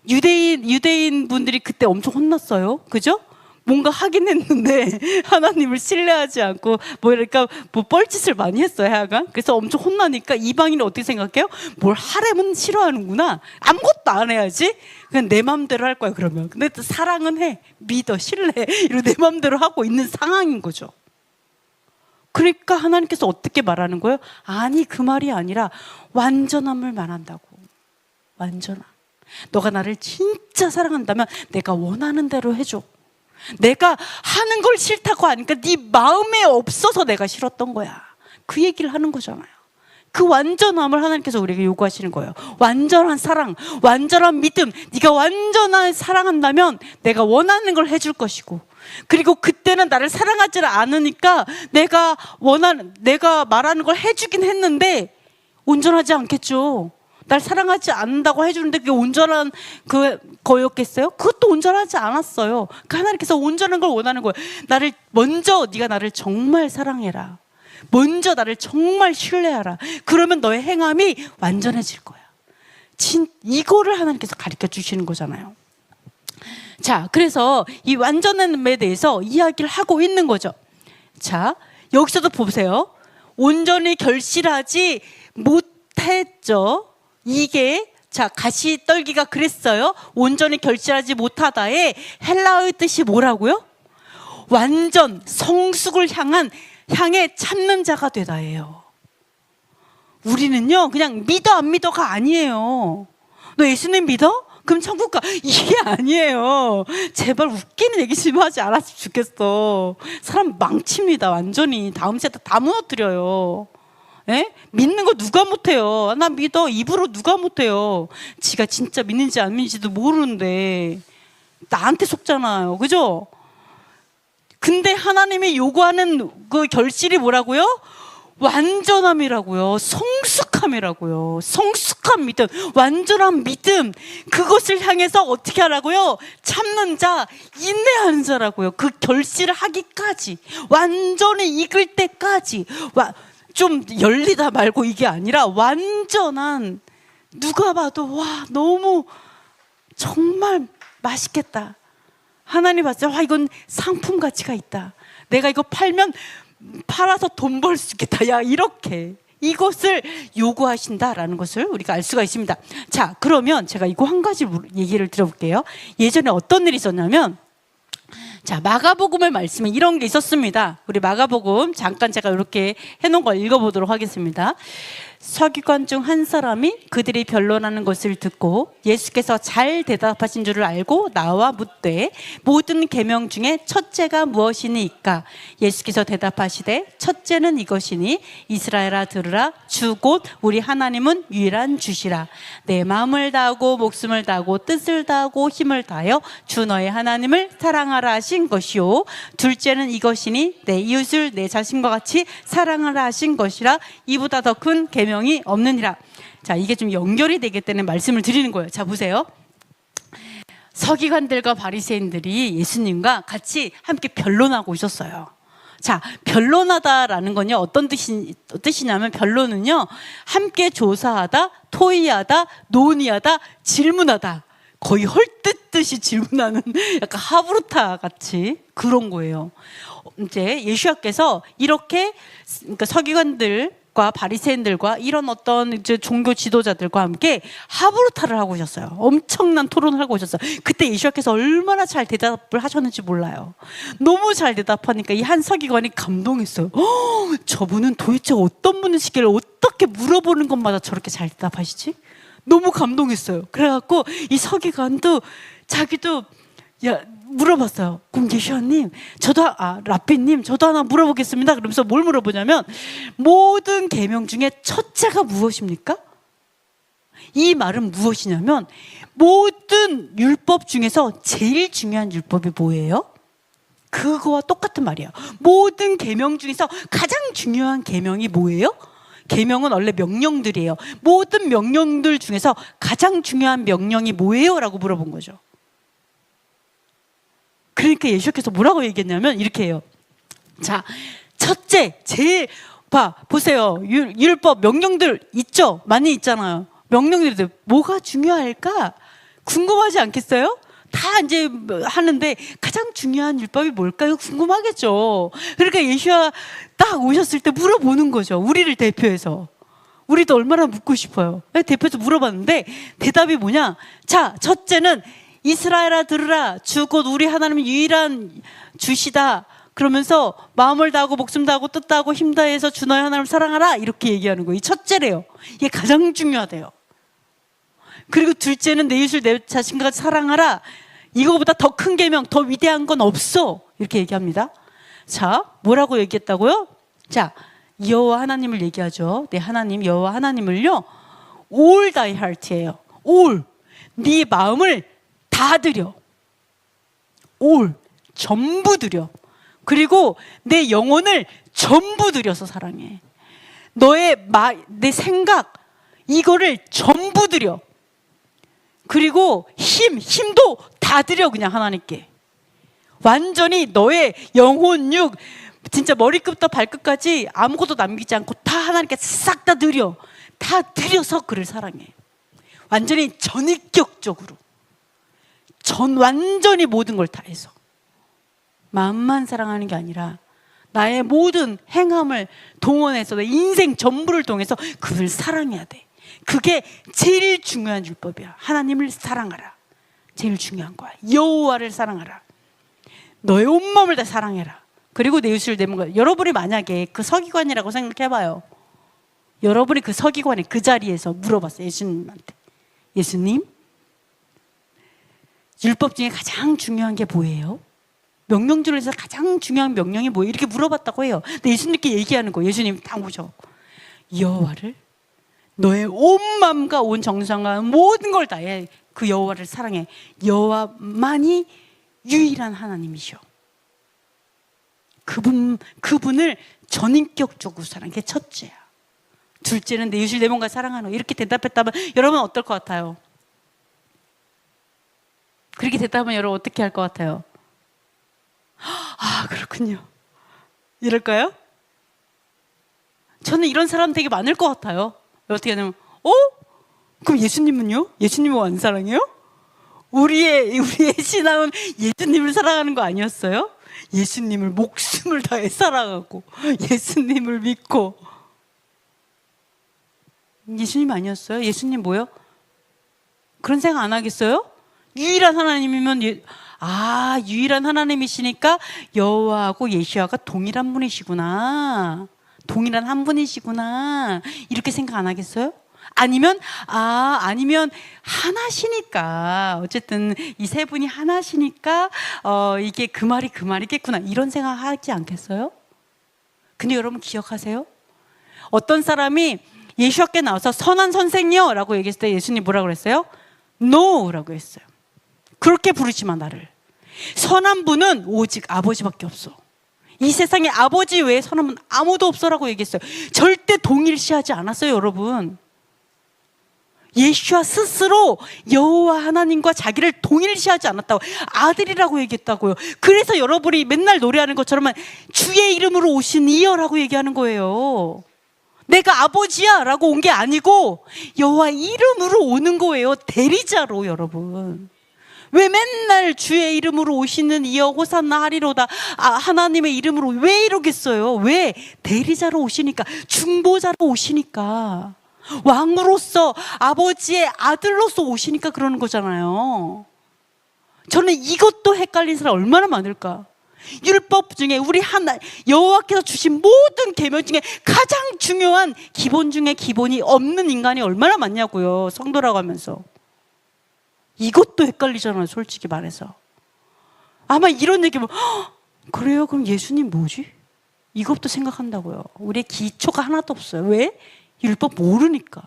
유대인 분들이 그때 엄청 혼났어요. 그죠? 뭔가 하긴 했는데 하나님을 신뢰하지 않고 그러니까 뻘짓을 많이 했어요. 하여간. 그래서 엄청 혼나니까 이방인은 어떻게 생각해요? 뭘 하려면 싫어하는구나. 아무것도 안 해야지. 그냥 내 맘대로 할 거야 그러면. 근데 또 사랑은 해. 믿어. 신뢰해. 이러고 내 맘대로 하고 있는 상황인 거죠. 그러니까 하나님께서 어떻게 말하는 거예요? 아니 그 말이 아니라 완전함을 말한다고. 완전함. 너가 나를 진짜 사랑한다면 내가 원하는 대로 해줘. 내가 하는 걸 싫다고 하니까 네 마음에 없어서 내가 싫었던 거야. 그 얘기를 하는 거잖아요. 그 완전함을 하나님께서 우리에게 요구하시는 거예요. 완전한 사랑, 완전한 믿음. 네가 완전한 사랑한다면 내가 원하는 걸 해줄 것이고, 그리고 그때는 나를 사랑하지 않으니까 내가 말하는 걸 해주긴 했는데 온전하지 않겠죠. 날 사랑하지 않는다고 해주는데 그게 온전한 거였겠어요? 그것도 온전하지 않았어요. 그 하나님께서 온전한 걸 원하는 거예요. 네가 나를 정말 사랑해라. 먼저 나를 정말 신뢰하라. 그러면 너의 행함이 완전해질 거야. 이거를 하나님께서 가르쳐 주시는 거잖아요. 자, 그래서 이 완전함에 대해서 이야기를 하고 있는 거죠. 자, 여기서도 보세요. 온전히 결실하지 못했죠. 이게 가시떨기가 그랬어요. 온전히 결실하지 못하다의 헬라어의 뜻이 뭐라고요? 완전 성숙을 향해 참는 자가 되다예요. 우리는요, 그냥 믿어 안 믿어가 아니에요. 너 예수님 믿어? 그럼 천국 가. 이게 아니에요. 제발 웃기는 얘기 좀 하지 않았으면 좋겠어. 사람 망칩니다. 완전히 다음 세대 다 무너뜨려요. 에? 믿는 거 누가 못해요? 나 믿어. 입으로 누가 못해요? 지가 진짜 믿는지 안 믿는지도 모르는데 나한테 속잖아요. 그죠? 근데 하나님이 요구하는 그 결실이 뭐라고요? 완전함이라고요. 성숙함이라고요. 성숙한 믿음, 완전한 믿음. 그것을 향해서 어떻게 하라고요? 참는 자, 인내하는 자라고요. 그 결실을 하기까지, 완전히 익을 때까지. 좀 열리다 말고 이게 아니라 완전한, 누가 봐도 와 너무 정말 맛있겠다. 하나님 봤을 때 와 이건 상품 가치가 있다. 내가 이거 팔아서 돈 벌 수 있겠다. 야, 이렇게 이것을 요구하신다라는 것을 우리가 알 수가 있습니다. 자, 그러면 제가 이거 한 가지 얘기를 들어볼게요. 예전에 어떤 일이 있었냐면, 자, 마가복음의 말씀에 이런 게 있었습니다. 우리 마가복음 잠깐 제가 이렇게 해놓은 걸 읽어보도록 하겠습니다. 서기관 중 한 사람이 그들이 변론하는 것을 듣고 예수께서 잘 대답하신 줄을 알고 나와 묻되 모든 계명 중에 첫째가 무엇이니까? 예수께서 대답하시되 첫째는 이것이니 이스라엘아 들으라. 주 곧 우리 하나님은 유일한 주시라. 내 마음을 다하고 목숨을 다하고 뜻을 다하고 힘을 다하여 주 너의 하나님을 사랑하라 하신 것이요. 둘째는 이것이니 내 이웃을 내 자신과 같이 사랑하라 하신 것이라. 이보다 더 큰 계명이 없느니라. 자, 이게 좀 연결이 되기 때문에 말씀을 드리는 거예요. 자, 보세요. 서기관들과 바리새인들이 예수님과 같이 함께 변론하고 있었어요. 자, 변론하다라는 건요, 어떤 뜻이냐면, 변론은요, 함께 조사하다, 토의하다, 논의하다, 질문하다. 거의 헐뜯듯이 질문하는 약간 하브루타 같이 그런 거예요. 이제 예수님께서 이렇게, 그러니까 서기관들과 바리새인들과 이런 어떤 이제 종교 지도자들과 함께 하브루타를 하고 오셨어요. 엄청난 토론을 하고 오셨어요. 그때 예수님께서 얼마나 잘 대답을 하셨는지 몰라요. 너무 잘 대답하니까 이 한 서기관이 감동했어요. 저분은 도대체 어떤 분이시길래 어떻게 물어보는 것마다 저렇게 잘 대답하시지? 너무 감동했어요. 그래갖고 이 서기관도 자기도 물어봤어요. 그럼 예수님, 라삐님, 저도 하나 물어보겠습니다. 그러면서 뭘 물어보냐면, 모든 계명 중에 첫째가 무엇입니까? 이 말은 무엇이냐면, 모든 율법 중에서 제일 중요한 율법이 뭐예요? 그거와 똑같은 말이에요. 모든 계명 중에서 가장 중요한 계명이 뭐예요? 계명은 원래 명령들이에요. 모든 명령들 중에서 가장 중요한 명령이 뭐예요? 라고 물어본 거죠. 그러니까 예수께서 뭐라고 얘기했냐면 이렇게 해요. 자, 첫째, 제일 보세요. 율법 명령들 있죠? 많이 있잖아요. 명령들이 뭐가 중요할까? 궁금하지 않겠어요? 다 이제 하는데 가장 중요한 율법이 뭘까요? 궁금하겠죠. 그러니까 예수가 딱 오셨을 때 물어보는 거죠. 우리를 대표해서. 우리도 얼마나 묻고 싶어요. 대표해서 물어봤는데 대답이 뭐냐? 자, 첫째는 이스라엘아 들으라. 주 곧 우리 하나님은 유일한 주시다. 그러면서 마음을 다하고 목숨 다하고 뜻 다하고 힘 다해서 주 너의 하나님을 사랑하라. 이렇게 얘기하는 거예요. 이 첫째래요. 이게 가장 중요하대요. 그리고 둘째는 내 이웃을 내 자신과 같이 사랑하라. 이거보다 더 큰 계명, 더 위대한 건 없어. 이렇게 얘기합니다. 자, 뭐라고 얘기했다고요? 자, 여호와 하나님을 얘기하죠. 네, 하나님, 여호와 하나님을요, all thy heart예요. all, 네 마음을 다 드려. all, 전부 드려. 그리고 내 영혼을 전부 들여서 사랑해. 내 생각, 이거를 전부 드려. 그리고 힘도 다 드려, 그냥 하나님께. 완전히 너의 영혼, 육, 진짜 머리끝부터 발끝까지 아무것도 남기지 않고 다 하나님께 싹 다 드려. 다 드려서 그를 사랑해. 완전히 전인격적으로. 완전히 모든 걸 다 해서. 마음만 사랑하는 게 아니라 나의 모든 행함을 동원해서 내 인생 전부를 통해서 그를 사랑해야 돼. 그게 제일 중요한 율법이야. 하나님을 사랑하라. 제일 중요한 거야. 여호와를 사랑하라. 너의 온 마음을 다 사랑해라. 그리고 내 이웃을 내 몸과. 여러분이 만약에 그 서기관이라고 생각해봐요. 여러분이 그 서기관의 그 자리에서 물어봤어요. 예수님한테. 예수님, 율법 중에 가장 중요한 게 뭐예요? 명령주에서 가장 중요한 명령이 뭐예요? 이렇게 물어봤다고 해요. 근데 예수님께 얘기하는 거예요. 예수님 딱 모셔갖고 여호와를 너의 온 마음과 온 정성과 모든 걸 다해 그 여호와를 사랑해. 여호와만이 유일한 하나님이셔. 그분을 전인격적으로 사랑해. 그게 첫째야. 둘째는 내 이웃을 내 몸과 사랑하는 거. 이렇게 대답했다면 여러분 어떨 것 같아요? 그렇게 대답하면 여러분 어떻게 할 것 같아요? 아, 그렇군요. 이럴까요? 저는 이런 사람 되게 많을 것 같아요. 어떻게 하냐면, 그럼 예수님은요? 예수님은 안 사랑해요? 우리의 신앙은 예수님을 사랑하는 거 아니었어요? 예수님을 목숨을 다해 사랑하고 예수님을 믿고. 예수님 아니었어요? 예수님 뭐요? 그런 생각 안 하겠어요? 유일한 하나님이면 유일한 하나님이시니까 여호와하고 예수와가 동일한 분이시구나. 동일한 한 분이시구나. 이렇게 생각 안 하겠어요? 아니면 하나시니까, 어쨌든 이 세 분이 하나시니까 이게 그 말이겠구나. 이런 생각 하지 않겠어요? 근데 여러분 기억하세요? 어떤 사람이 예수께 나와서 선한 선생이요 라고 얘기했을 때 예수님 뭐라고 그랬어요? No 라고 했어요. 그렇게 부르지 마 나를. 선한 분은 오직 아버지밖에 없어. 이 세상에 아버지 외에 선한 분 아무도 없어라고 얘기했어요. 절대 동일시하지 않았어요, 여러분. 예수와 스스로 여호와 하나님과 자기를 동일시하지 않았다고, 아들이라고 얘기했다고요. 그래서 여러분이 맨날 노래하는 것처럼 주의 이름으로 오신 이여라고 얘기하는 거예요. 내가 아버지야 라고 온 게 아니고 여호와 이름으로 오는 거예요. 대리자로. 여러분, 왜 맨날 주의 이름으로 오시는 이여 호산나 하리로다, 하나님의 이름으로 왜 이러겠어요? 왜? 대리자로 오시니까, 중보자로 오시니까, 왕으로서, 아버지의 아들로서 오시니까 그러는 거잖아요. 저는 이것도 헷갈린 사람 얼마나 많을까. 율법 중에 우리 여호와께서 주신 모든 계명 중에 가장 중요한 기본 중에 기본이 없는 인간이 얼마나 많냐고요. 성도라고 하면서. 이것도 헷갈리잖아요, 솔직히 말해서. 아마 이런 얘기면 그래요? 그럼 예수님 뭐지? 이것도 생각한다고요. 우리의 기초가 하나도 없어요. 왜? 율법 모르니까.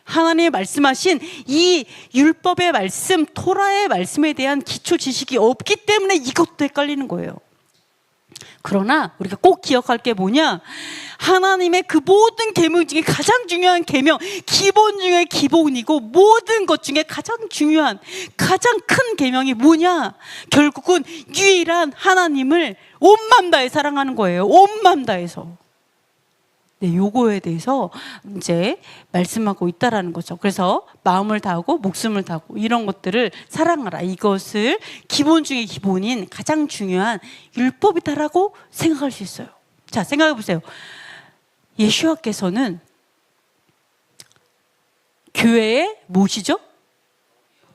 하나님의 말씀하신 이 율법의 말씀, 토라의 말씀에 대한 기초 지식이 없기 때문에 이것도 헷갈리는 거예요. 그러나 우리가 꼭 기억할 게 뭐냐, 하나님의 그 모든 계명 중에 가장 중요한 계명, 기본 중에 기본이고 모든 것 중에 가장 중요한, 가장 큰 계명이 뭐냐, 결국은 유일한 하나님을 온 마음 다해 사랑하는 거예요. 온 마음 다해서. 네, 요거에 대해서 이제 말씀하고 있다라는 거죠. 그래서 마음을 다하고 목숨을 다하고 이런 것들을 사랑하라. 이것을 기본 중에 기본인 가장 중요한 율법이다라고 생각할 수 있어요. 자, 생각해 보세요. 예수와께서는 교회의 무엇이죠?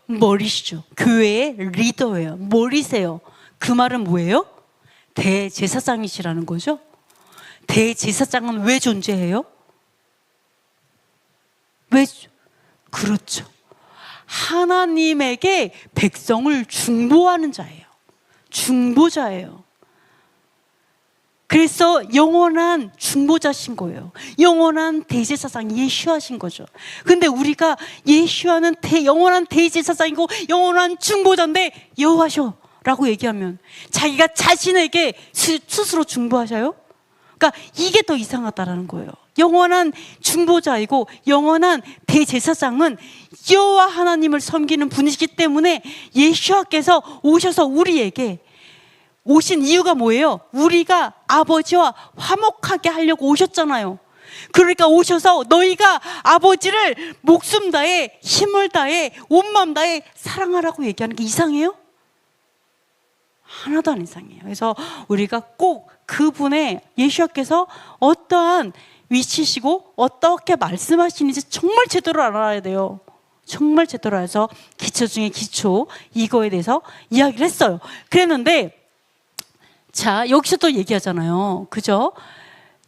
머리시죠. 교회의 리더예요. 머리세요. 그 말은 뭐예요? 대제사장이시라는 거죠. 대제사장은 왜 존재해요? 그렇죠. 하나님에게 백성을 중보하는 자예요. 중보자예요. 그래서 영원한 중보자신 거예요. 영원한 대제사장 예수하신 거죠. 근데 우리가 예수하는 영원한 대제사장이고 영원한 중보자인데 여호와셔라고 얘기하면 자기가 자신에게 스스로 중보하셔요? 그러니까 이게 더 이상하다라는 거예요. 영원한 중보자이고 영원한 대제사장은 여호와 하나님을 섬기는 분이시기 때문에 예수께서 오셔서 우리에게 오신 이유가 뭐예요? 우리가 아버지와 화목하게 하려고 오셨잖아요. 그러니까 오셔서 너희가 아버지를 목숨 다해 힘을 다해 온 마음 다해 사랑하라고 얘기하는 게 이상해요? 하나도 안 이상해요. 그래서 우리가 꼭 그분의 예수께서 어떠한 위치시고 어떻게 말씀하시는지 정말 제대로 알아야 돼요. 정말 제대로 알아서 기초 중에 기초 이거에 대해서 이야기를 했어요. 그랬는데 자, 여기서 또 얘기하잖아요. 그죠?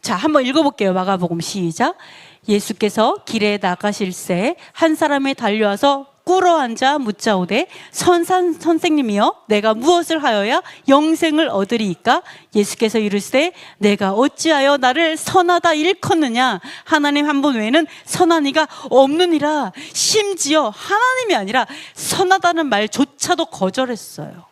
자, 한번 읽어볼게요. 마가복음 시작. 예수께서 길에 나가실새 한 사람이 달려와서 꿇어앉아 묻자오되 선생님이여 내가 무엇을 하여야 영생을 얻으리이까? 예수께서 이르시되 내가 어찌하여 나를 선하다 일컫느냐? 하나님 한 분 외에는 선한 이가 없느니라. 심지어 하나님이 아니라 선하다는 말조차도 거절했어요.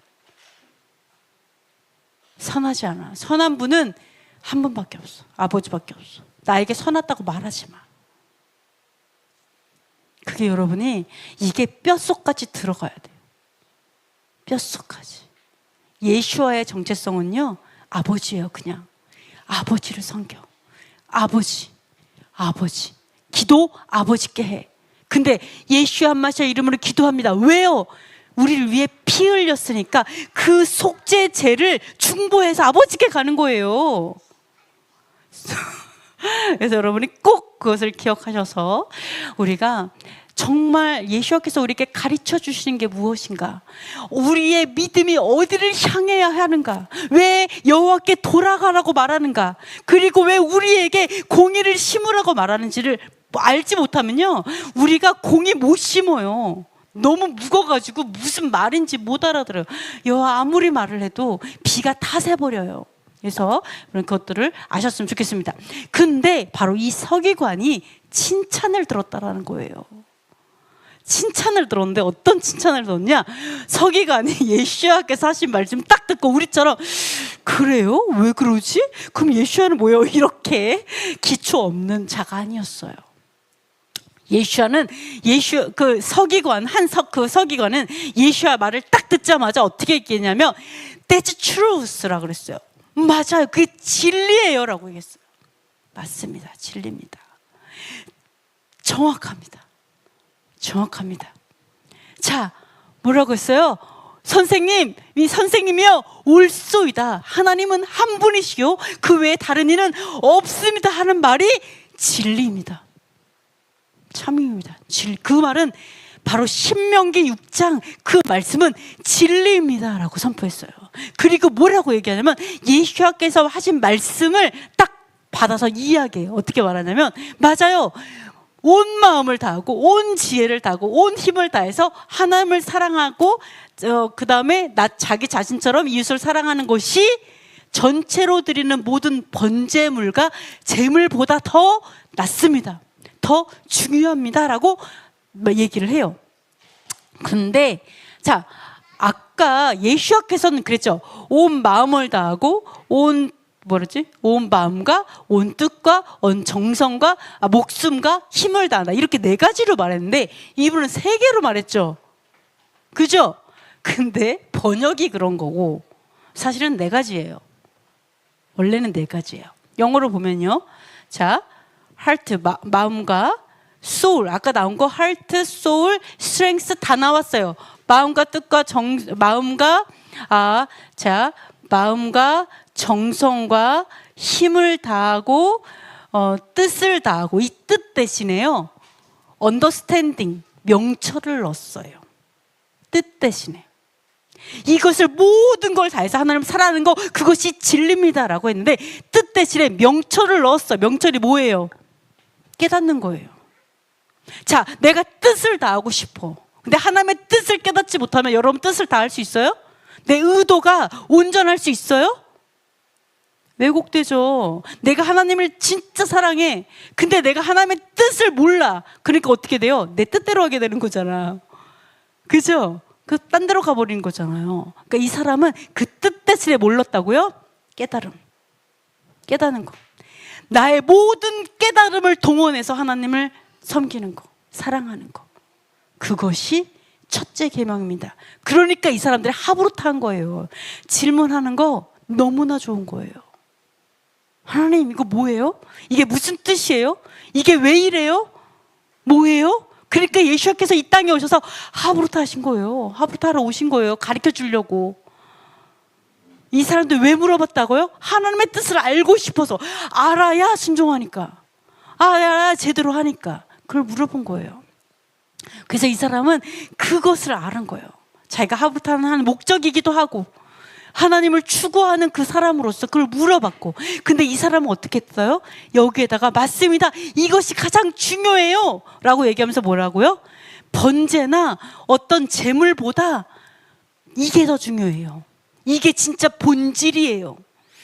선하지 않아. 선한 분은 한 분밖에 없어. 아버지밖에 없어. 나에게 선하다고 말하지 마. 그게 여러분이 이게 뼛속까지 들어가야 돼요. 뼛속까지. 예수와의 정체성은요 아버지예요. 그냥 아버지를 섬겨. 아버지 기도 아버지께 해. 근데 예수 한 마시아 이름으로 기도합니다. 왜요? 우리를 위해 피 흘렸으니까 그 속죄 죄를 중보해서 아버지께 가는 거예요. 그래서 여러분이 꼭 그것을 기억하셔서 우리가 정말 예수께서 우리에게 가르쳐 주시는 게 무엇인가? 우리의 믿음이 어디를 향해야 하는가? 왜 여호와께 돌아가라고 말하는가? 그리고 왜 우리에게 공의를 심으라고 말하는지를 알지 못하면요 우리가 공의 못 심어요. 너무 묵어가지고 무슨 말인지 못 알아들어요. 여호와 아무리 말을 해도 비가 다 새버려요. 그래서 그런 것들을 아셨으면 좋겠습니다. 근데 바로 이 서기관이 칭찬을 들었다라는 거예요. 칭찬을 들었는데 어떤 칭찬을 들었냐? 서기관이 예수야께서 하신 말씀 딱 듣고 우리처럼 그래요? 왜 그러지? 그럼 예수야는 뭐예요? 이렇게 기초 없는 자가 아니었어요. 예수야는 그 서기관 그 서기관은 예수야 말을 딱 듣자마자 어떻게 얘기했냐면 That's truth라고 그랬어요. 맞아요. 그게 진리예요라고 얘기했어요. 맞습니다. 진리입니다. 정확합니다. 자, 뭐라고 했어요? 선생님이요 올소이다. 하나님은 한 분이시요 그 외에 다른 이는 없습니다 하는 말이 진리입니다. 참입니다. 그 말은 바로 신명기 6장 그 말씀은 진리입니다 라고 선포했어요. 그리고 뭐라고 얘기하냐면 예수께서 하신 말씀을 딱 받아서 이야기해요. 어떻게 말하냐면 맞아요. 온 마음을 다하고 온 지혜를 다하고 온 힘을 다해서 하나님을 사랑하고 그 다음에 자기 자신처럼 이웃을 사랑하는 것이 전체로 드리는 모든 번제물과 제물보다 더 낫습니다. 더 중요합니다 라고 얘기를 해요. 근데 자 아까 예수께서는 그랬죠. 온 마음을 다하고 온 마음과 온 뜻과 온 정성과 목숨과 힘을 다한다. 이렇게 4가지로 말했는데 이분은 3개로 말했죠. 그죠? 근데 번역이 그런 거고 사실은 4가지예요. 원래는 4가지예요. 영어로 보면요. 자, heart, 마음과 soul, 아까 나온 거 heart, soul, strength 다 나왔어요. 마음과 뜻과 마음과 정성과 힘을 다하고 뜻을 다하고 이 뜻 대신에요 understanding 명철을 넣었어요. 뜻 대신에 이것을 모든 걸 다해서 하나님 사랑하는 거 그것이 진리입니다 라고 했는데 뜻 대신에 명철을 넣었어요. 명철이 뭐예요? 깨닫는 거예요. 자, 내가 뜻을 다하고 싶어. 근데 하나님의 뜻을 깨닫지 못하면 여러분 뜻을 다 할 수 있어요? 내 의도가 온전할 수 있어요? 왜곡되죠. 내가 하나님을 진짜 사랑해. 근데 내가 하나님의 뜻을 몰라. 그러니까 어떻게 돼요? 내 뜻대로 하게 되는 거잖아. 그죠? 그 딴 데로 가버리는 거잖아요. 그러니까 이 사람은 그 뜻대로 몰랐다고요? 깨닫는 거. 나의 모든 깨달음을 동원해서 하나님을 섬기는 거, 사랑하는 거. 그것이 첫째 계명입니다. 그러니까 이 사람들이 하부루트한 거예요. 질문하는 거 너무나 좋은 거예요. 하나님, 이거 뭐예요? 이게 무슨 뜻이에요? 이게 왜 이래요? 뭐예요? 그러니까 예수님께서 이 땅에 오셔서 하부루트 하신 거예요. 하부루트 하러 오신 거예요. 가르쳐 주려고. 이 사람들 왜 물어봤다고요? 하나님의 뜻을 알고 싶어서. 알아야 순종하니까, 알아야 제대로 하니까 그걸 물어본 거예요. 그래서 이 사람은 그것을 아는 거예요. 자기가 하부루트하는 목적이기도 하고 하나님을 추구하는 그 사람으로서 그걸 물어봤고. 근데 이 사람은 어떻게 했어요? 여기에다가 맞습니다, 이것이 가장 중요해요 라고 얘기하면서 뭐라고요? 번제나 어떤 재물보다 이게 더 중요해요. 이게 진짜 본질이에요.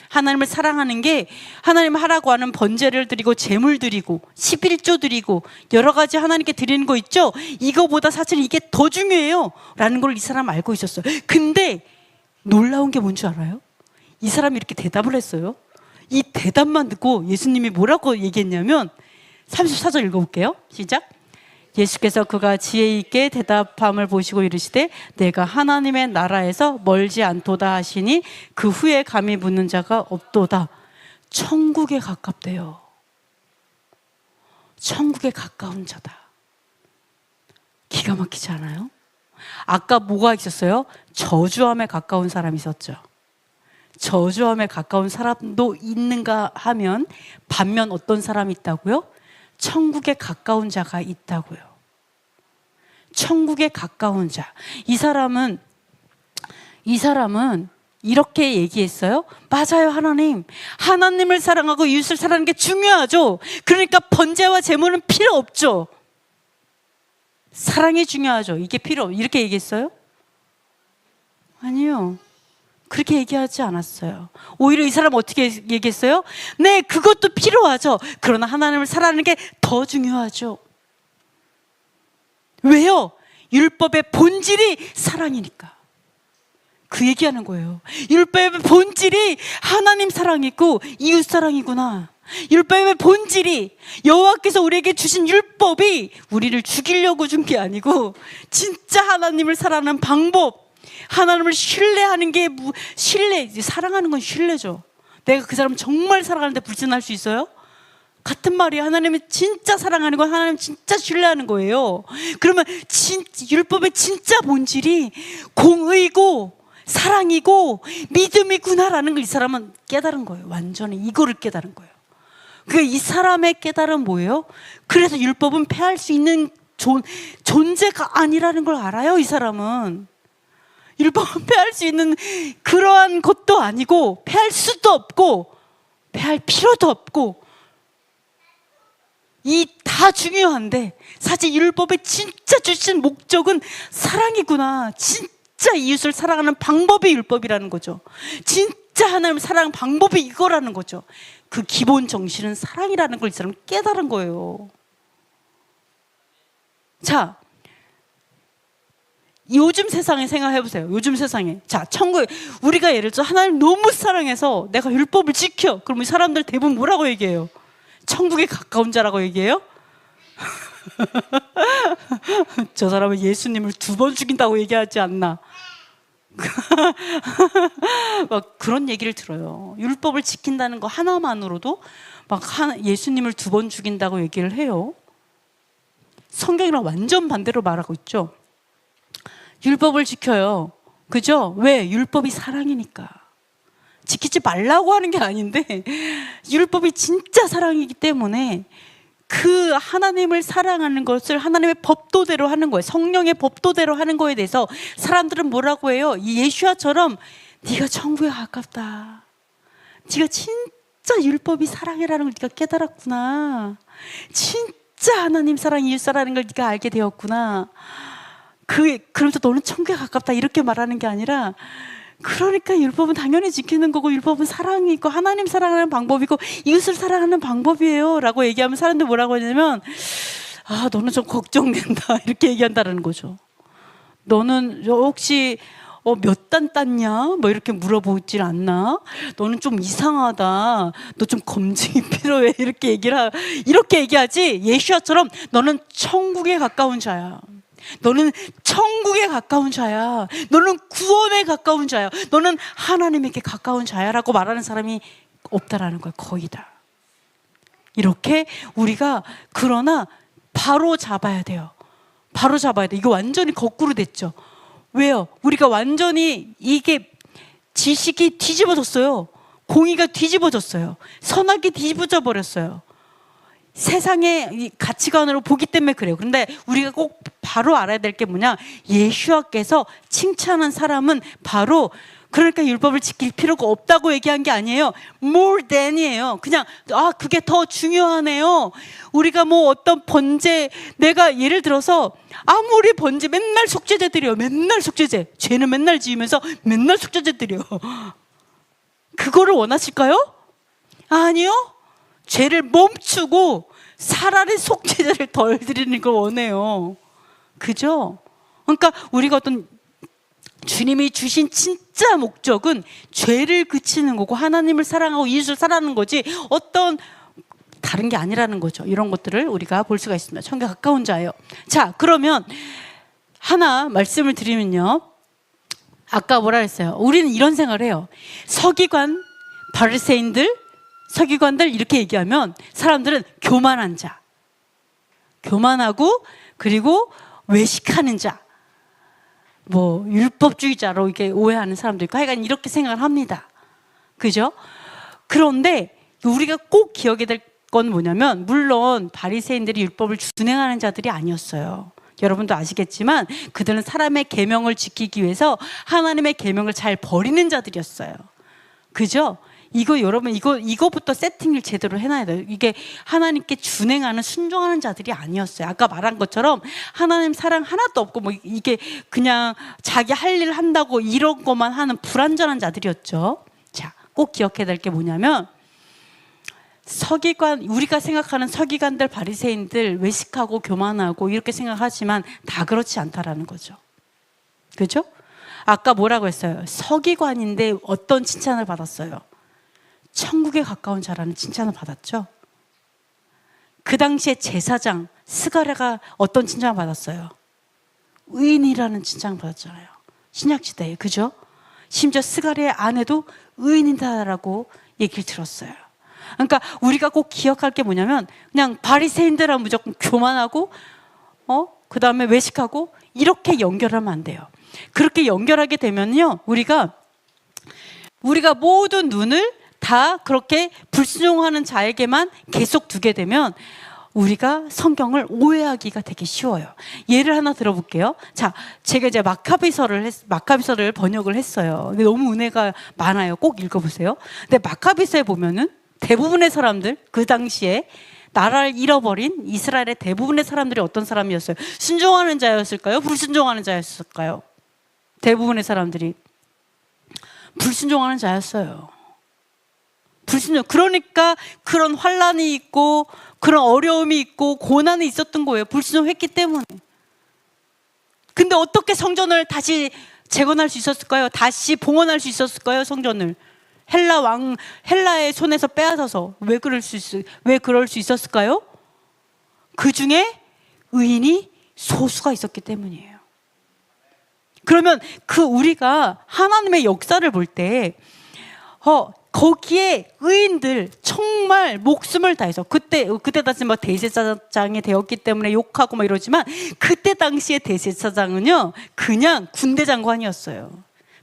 하나님을 사랑하는 게 하나님 하라고 하는 번제를 드리고 재물 드리고 11조 드리고 여러 가지 하나님께 드리는 거 있죠? 이거보다 사실 이게 더 중요해요 라는 걸 이 사람 알고 있었어요. 근데 놀라운 게 뭔지 알아요? 이 사람이 이렇게 대답을 했어요. 이 대답만 듣고 예수님이 뭐라고 얘기했냐면 34절 읽어볼게요. 시작. 예수께서 그가 지혜 있게 대답함을 보시고 이르시되 내가 하나님의 나라에서 멀지 않도다 하시니 그 후에 감히 묻는 자가 없도다. 천국에 가깝대요. 천국에 가까운 자다. 기가 막히지 않아요? 아까 뭐가 있었어요? 저주함에 가까운 사람이 있었죠. 저주함에 가까운 사람도 있는가 하면 반면 어떤 사람이 있다고요? 천국에 가까운 자가 있다고요. 천국에 가까운 자. 이 사람은 이렇게 얘기했어요. 맞아요, 하나님. 하나님을 사랑하고 이웃을 사랑하는 게 중요하죠. 그러니까 번제와 제물은 필요 없죠. 사랑이 중요하죠. 이게 이렇게 얘기했어요? 아니요. 그렇게 얘기하지 않았어요. 오히려 이 사람은 어떻게 얘기했어요? 네, 그것도 필요하죠. 그러나 하나님을 사랑하는 게 더 중요하죠. 왜요? 율법의 본질이 사랑이니까. 그 얘기하는 거예요. 율법의 본질이 하나님 사랑이고 이웃 사랑이구나. 율법의 본질이 여호와께서 우리에게 주신 율법이 우리를 죽이려고 준 게 아니고 진짜 하나님을 사랑하는 방법, 하나님을 신뢰하는 게 사랑하는 건 신뢰죠. 내가 그 사람 정말 사랑하는데 불신할 수 있어요? 같은 말이에요. 하나님을 진짜 사랑하는 건 하나님 진짜 신뢰하는 거예요. 그러면 율법의 진짜 본질이 공의고 사랑이고 믿음이구나라는 걸 이 사람은 깨달은 거예요. 완전히 이거를 깨달은 거예요. 그러니까 이 사람의 깨달은 뭐예요? 그래서 율법은 폐할 수 있는 존재가 아니라는 걸 알아요. 이 사람은 율법은 폐할 수 있는 그러한 것도 아니고 폐할 수도 없고 폐할 필요도 없고 이 다 중요한데 사실 율법의 진짜 주신 목적은 사랑이구나. 진짜 이웃을 사랑하는 방법이 율법이라는 거죠. 진짜 하나님을 사랑하는 방법이 이거라는 거죠. 그 기본 정신은 사랑이라는 걸 이 사람은 깨달은 거예요. 자, 요즘 세상에 생각해보세요. 요즘 세상에. 자, 천국에 우리가 예를 들어 하나님 너무 사랑해서 내가 율법을 지켜. 그러면 사람들 대부분 뭐라고 얘기해요? 천국에 가까운 자라고 얘기해요? 저 사람은 예수님을 2번 죽인다고 얘기하지 않나? 막 그런 얘기를 들어요. 율법을 지킨다는 거 하나만으로도 막 예수님을 2번 죽인다고 얘기를 해요. 성경이랑 완전 반대로 말하고 있죠. 율법을 지켜요. 그죠? 왜? 율법이 사랑이니까. 지키지 말라고 하는 게 아닌데 율법이 진짜 사랑이기 때문에 그 하나님을 사랑하는 것을 하나님의 법도대로 하는 거예요. 성령의 법도대로 하는 거에 대해서 사람들은 뭐라고 해요? 이 예수야처럼 네가 천국에 가깝다. 네가 진짜 율법이 사랑이라는 걸 네가 깨달았구나. 진짜 하나님 사랑, 이웃 사랑하는 걸 네가 알게 되었구나. 그러면서 너는 천국에 가깝다 이렇게 말하는 게 아니라, 그러니까 율법은 당연히 지키는 거고, 율법은 사랑이 있고 하나님 사랑하는 방법이고 이웃을 사랑하는 방법이에요 라고 얘기하면 사람들 뭐라고 하냐면, 아, 너는 좀 걱정된다 이렇게 얘기한다는 거죠. 너는 혹시 몇 단 땄냐? 뭐 이렇게 물어보질 않나? 너는 좀 이상하다. 너 좀 검증이 필요해. 이렇게 얘기하지. 예수야처럼 너는 천국에 가까운 자야. 너는 천국에 가까운 자야. 너는 구원에 가까운 자야. 너는 하나님에게 가까운 자야라고 말하는 사람이 없다라는 거야. 거의 다. 이렇게 우리가, 그러나 바로 잡아야 돼요. 바로 잡아야 돼. 이거 완전히 거꾸로 됐죠. 왜요? 우리가 완전히 이게 지식이 뒤집어졌어요. 공의가 뒤집어졌어요. 선악이 뒤집어져 버렸어요. 세상의 가치관으로 보기 때문에 그래요. 그런데 우리가 꼭 바로 알아야 될 게 뭐냐? 예수와께서 칭찬한 사람은 바로, 그러니까 율법을 지킬 필요가 없다고 얘기한 게 아니에요. more than이에요. 그냥 그게 더 중요하네요. 우리가 뭐 어떤 번제, 내가 예를 들어서 아무리 번제 맨날 속죄제 드려요. 맨날 속죄제. 죄는 맨날 지으면서 맨날 속죄제 드려요. 그거를 원하실까요? 아니요. 죄를 멈추고 차라리 속죄제를 덜 드리는 걸 원해요. 그죠? 그러니까 우리가 어떤 주님이 주신 진짜 목적은 죄를 그치는 거고 하나님을 사랑하고 이웃을 사랑하는 거지 어떤 다른 게 아니라는 거죠. 이런 것들을 우리가 볼 수가 있습니다. 천국에 가까운 자예요. 자, 그러면 하나 말씀을 드리면요, 아까 뭐라 했어요? 우리는 이런 생각을 해요. 서기관, 바리새인들, 서기관들 이렇게 얘기하면 사람들은 교만한 자, 교만하고 그리고 외식하는 자, 뭐 율법주의자로 이렇게 오해하는 사람도 있고, 하여간 이렇게 생각을 합니다. 그죠? 그런데 우리가 꼭 기억해야 될 건 뭐냐면, 물론 바리새인들이 율법을 준행하는 자들이 아니었어요. 여러분도 아시겠지만 그들은 사람의 계명을 지키기 위해서 하나님의 계명을 잘 버리는 자들이었어요. 그죠? 여러분 이거부터 세팅을 제대로 해놔야 돼요. 이게 하나님께 준행하는 순종하는 자들이 아니었어요. 아까 말한 것처럼 하나님 사랑 하나도 없고 뭐 이게 그냥 자기 할 일 한다고 이런 것만 하는 불완전한 자들이었죠. 자, 꼭 기억해야 될 게 뭐냐면, 서기관, 우리가 생각하는 서기관들, 바리새인들 외식하고 교만하고 이렇게 생각하지만 다 그렇지 않다라는 거죠. 그죠? 아까 뭐라고 했어요? 서기관인데 어떤 칭찬을 받았어요? 천국에 가까운 자라는 칭찬을 받았죠. 그 당시에 제사장 스가랴가 어떤 칭찬을 받았어요? 의인이라는 칭찬을 받았잖아요. 신약시대에. 그죠? 심지어 스가랴의 아내도 의인이다라고 얘기를 들었어요. 그러니까 우리가 꼭 기억할 게 뭐냐면, 그냥 바리새인들 하면 무조건 교만하고 그 다음에 외식하고 이렇게 연결하면 안 돼요. 그렇게 연결하게 되면요, 우리가 모든 눈을 다 그렇게 불순종하는 자에게만 계속 두게 되면 우리가 성경을 오해하기가 되게 쉬워요. 예를 하나 들어볼게요. 자, 제가 이제 마카비서를 번역을 했어요. 근데 너무 은혜가 많아요. 꼭 읽어보세요. 근데 마카비서에 보면은 대부분의 사람들, 그 당시에 나라를 잃어버린 이스라엘의 대부분의 사람들이 어떤 사람이었어요? 순종하는 자였을까요? 불순종하는 자였을까요? 대부분의 사람들이 불순종하는 자였어요. 불순종. 그러니까 그런 환란이 있고 그런 어려움이 있고 고난이 있었던 거예요. 불순종했기 때문에. 근데 어떻게 성전을 다시 재건할 수 있었을까요? 다시 봉헌할 수 있었을까요? 성전을 헬라의 손에서 빼앗아서. 왜 그럴 수 있었을까요? 그 중에 의인이 소수가 있었기 때문이에요. 그러면 우리가 하나님의 역사를 볼 때 거기에 의인들 정말 목숨을 다해서, 그때 당시 뭐 대제사장이 되었기 때문에 욕하고 막 이러지만, 그때 당시에 대제사장은요 그냥 군대 장관이었어요.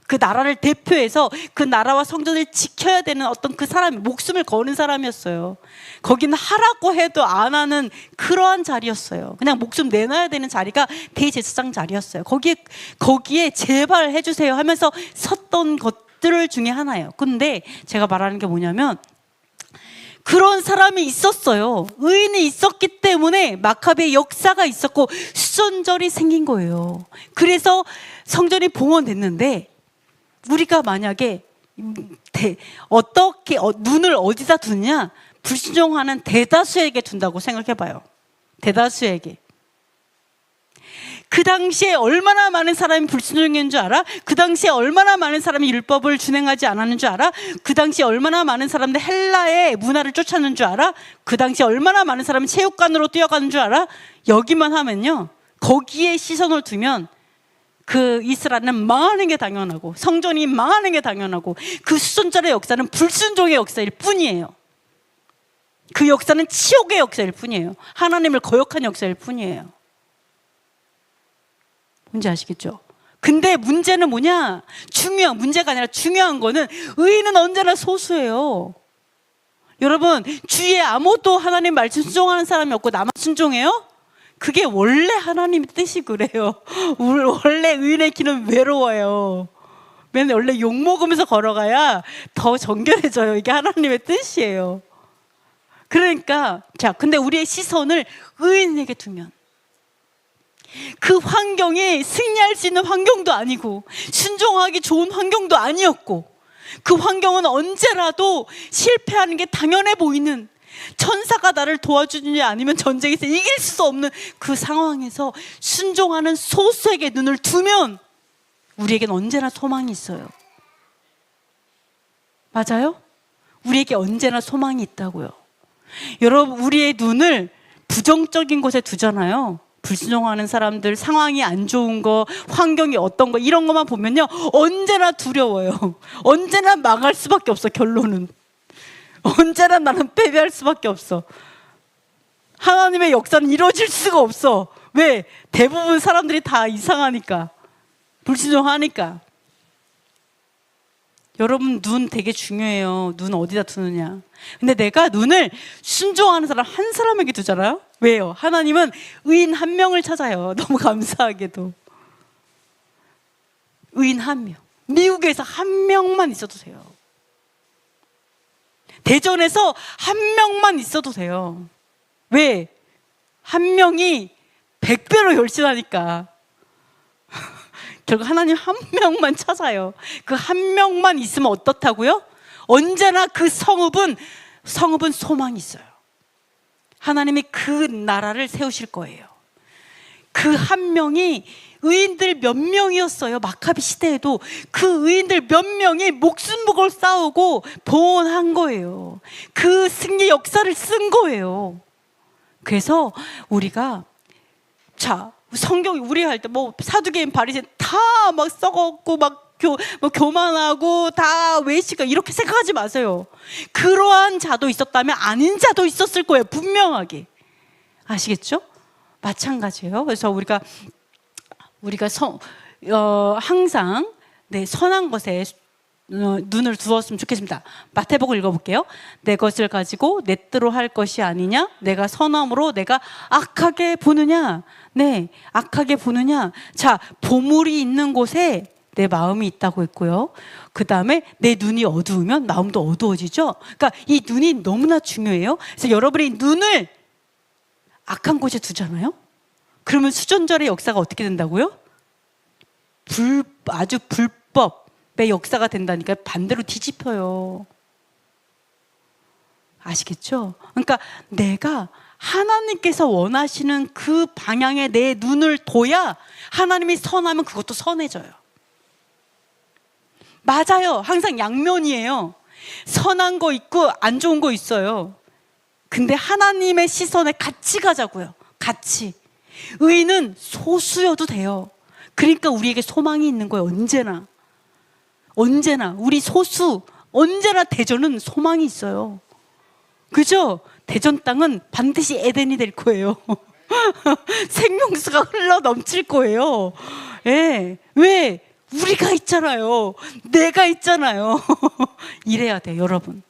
그 나라를 대표해서 그 나라와 성전을 지켜야 되는 어떤 그 사람이 목숨을 거는 사람이었어요. 거기는 하라고 해도 안 하는 그러한 자리였어요. 그냥 목숨 내놔야 되는 자리가 대제사장 자리였어요. 거기에 제발 해주세요 하면서 섰던 것들 중에 하나예요. 근데 제가 말하는 게 뭐냐면, 그런 사람이 있었어요. 의인이 있었기 때문에 마카베의 역사가 있었고 수전절이 생긴 거예요. 그래서 성전이 봉헌됐는데, 우리가 만약에 어떻게 눈을 어디다 두느냐? 불순종하는 대다수에게 둔다고 생각해봐요. 대다수에게. 그 당시에 얼마나 많은 사람이 불순종했는 줄 알아? 그 당시에 얼마나 많은 사람이 율법을 준행하지 않았는 줄 알아? 그 당시에 얼마나 많은 사람들 헬라의 문화를 쫓았는 줄 알아? 그 당시에 얼마나 많은 사람이 체육관으로 뛰어가는 줄 알아? 여기만 하면요, 거기에 시선을 두면 그 이스라엘은 망하는 게 당연하고 성전이 망하는 게 당연하고, 그 수전절의 역사는 불순종의 역사일 뿐이에요. 그 역사는 치욕의 역사일 뿐이에요. 하나님을 거역한 역사일 뿐이에요. 뭔지 아시겠죠? 근데 문제는 뭐냐? 문제가 아니라 중요한 거는, 의인은 언제나 소수예요. 여러분, 주위에 아무도 하나님 말씀 순종하는 사람이 없고 나만 순종해요? 그게 원래 하나님의 뜻이 그래요. 원래 의인의 길은 외로워요. 맨날 원래 욕 먹으면서 걸어가야 더 정결해져요. 이게 하나님의 뜻이에요. 그러니까, 자, 근데 우리의 시선을 의인에게 두면, 그 환경이 승리할 수 있는 환경도 아니고 순종하기 좋은 환경도 아니었고, 그 환경은 언제라도 실패하는 게 당연해 보이는, 천사가 나를 도와주느냐 아니면 전쟁에서 이길 수 없는 그 상황에서 순종하는 소수에게 눈을 두면 우리에겐 언제나 소망이 있어요. 맞아요? 우리에게 언제나 소망이 있다고요. 여러분, 우리의 눈을 부정적인 곳에 두잖아요. 불순종하는 사람들, 상황이 안 좋은 거, 환경이 어떤 거, 이런 것만 보면요, 언제나 두려워요. 언제나 망할 수밖에 없어. 결론은 언제나 나는 패배할 수밖에 없어. 하나님의 역사는 이루어질 수가 없어. 왜? 대부분 사람들이 다 이상하니까, 불순종하니까. 여러분, 눈 되게 중요해요. 눈 어디다 두느냐. 근데 내가 눈을 순종하는 사람 한 사람에게 두잖아요. 왜요? 하나님은 의인 한 명을 찾아요. 너무 감사하게도. 의인 한 명. 미국에서 한 명만 있어도 돼요. 대전에서 한 명만 있어도 돼요. 왜? 한 명이 100배로 열심하니까. 결국 하나님 한 명만 찾아요. 그 한 명만 있으면 어떻다고요? 언제나 그 성읍은 소망이 있어요. 하나님이 그 나라를 세우실 거예요. 그 한 명이, 의인들 몇 명이었어요. 마카비 시대에도 그 의인들 몇 명이 목숨 걸고 싸우고 봉헌한 거예요. 그 승리 역사를 쓴 거예요. 그래서 우리가, 자, 성경 우리 할 때 뭐 사두개인 바리새인 다 막 썩었고 막 교만하고 다 외식가, 이렇게 생각하지 마세요. 그러한 자도 있었다면 아닌 자도 있었을 거예요. 분명하게. 아시겠죠? 마찬가지예요. 그래서 우리가 항상 선한 것에 눈을 두었으면 좋겠습니다. 마태복음 읽어볼게요. 내 것을 가지고 내 뜻대로 할 것이 아니냐? 내가 선함으로 내가 악하게 보느냐? 네, 악하게 보느냐? 자, 보물이 있는 곳에 내 마음이 있다고 했고요. 그 다음에 내 눈이 어두우면 마음도 어두워지죠. 그러니까 이 눈이 너무나 중요해요. 그래서 여러분이 눈을 악한 곳에 두잖아요. 그러면 수전절의 역사가 어떻게 된다고요? 아주 불법의 역사가 된다니까. 반대로 뒤집혀요. 아시겠죠? 그러니까 내가 하나님께서 원하시는 그 방향에 내 눈을 둬야 하나님이 선하면 그것도 선해져요. 맞아요. 항상 양면이에요. 선한 거 있고 안 좋은 거 있어요. 근데 하나님의 시선에 같이 가자고요. 같이. 의인은 소수여도 돼요. 그러니까 우리에게 소망이 있는 거예요. 언제나 우리 소수, 언제나 대전은 소망이 있어요. 그죠? 대전 땅은 반드시 에덴이 될 거예요. 생명수가 흘러 넘칠 거예요. 예. 왜? 우리가 있잖아요. 내가 있잖아요. 이래야 돼, 여러분.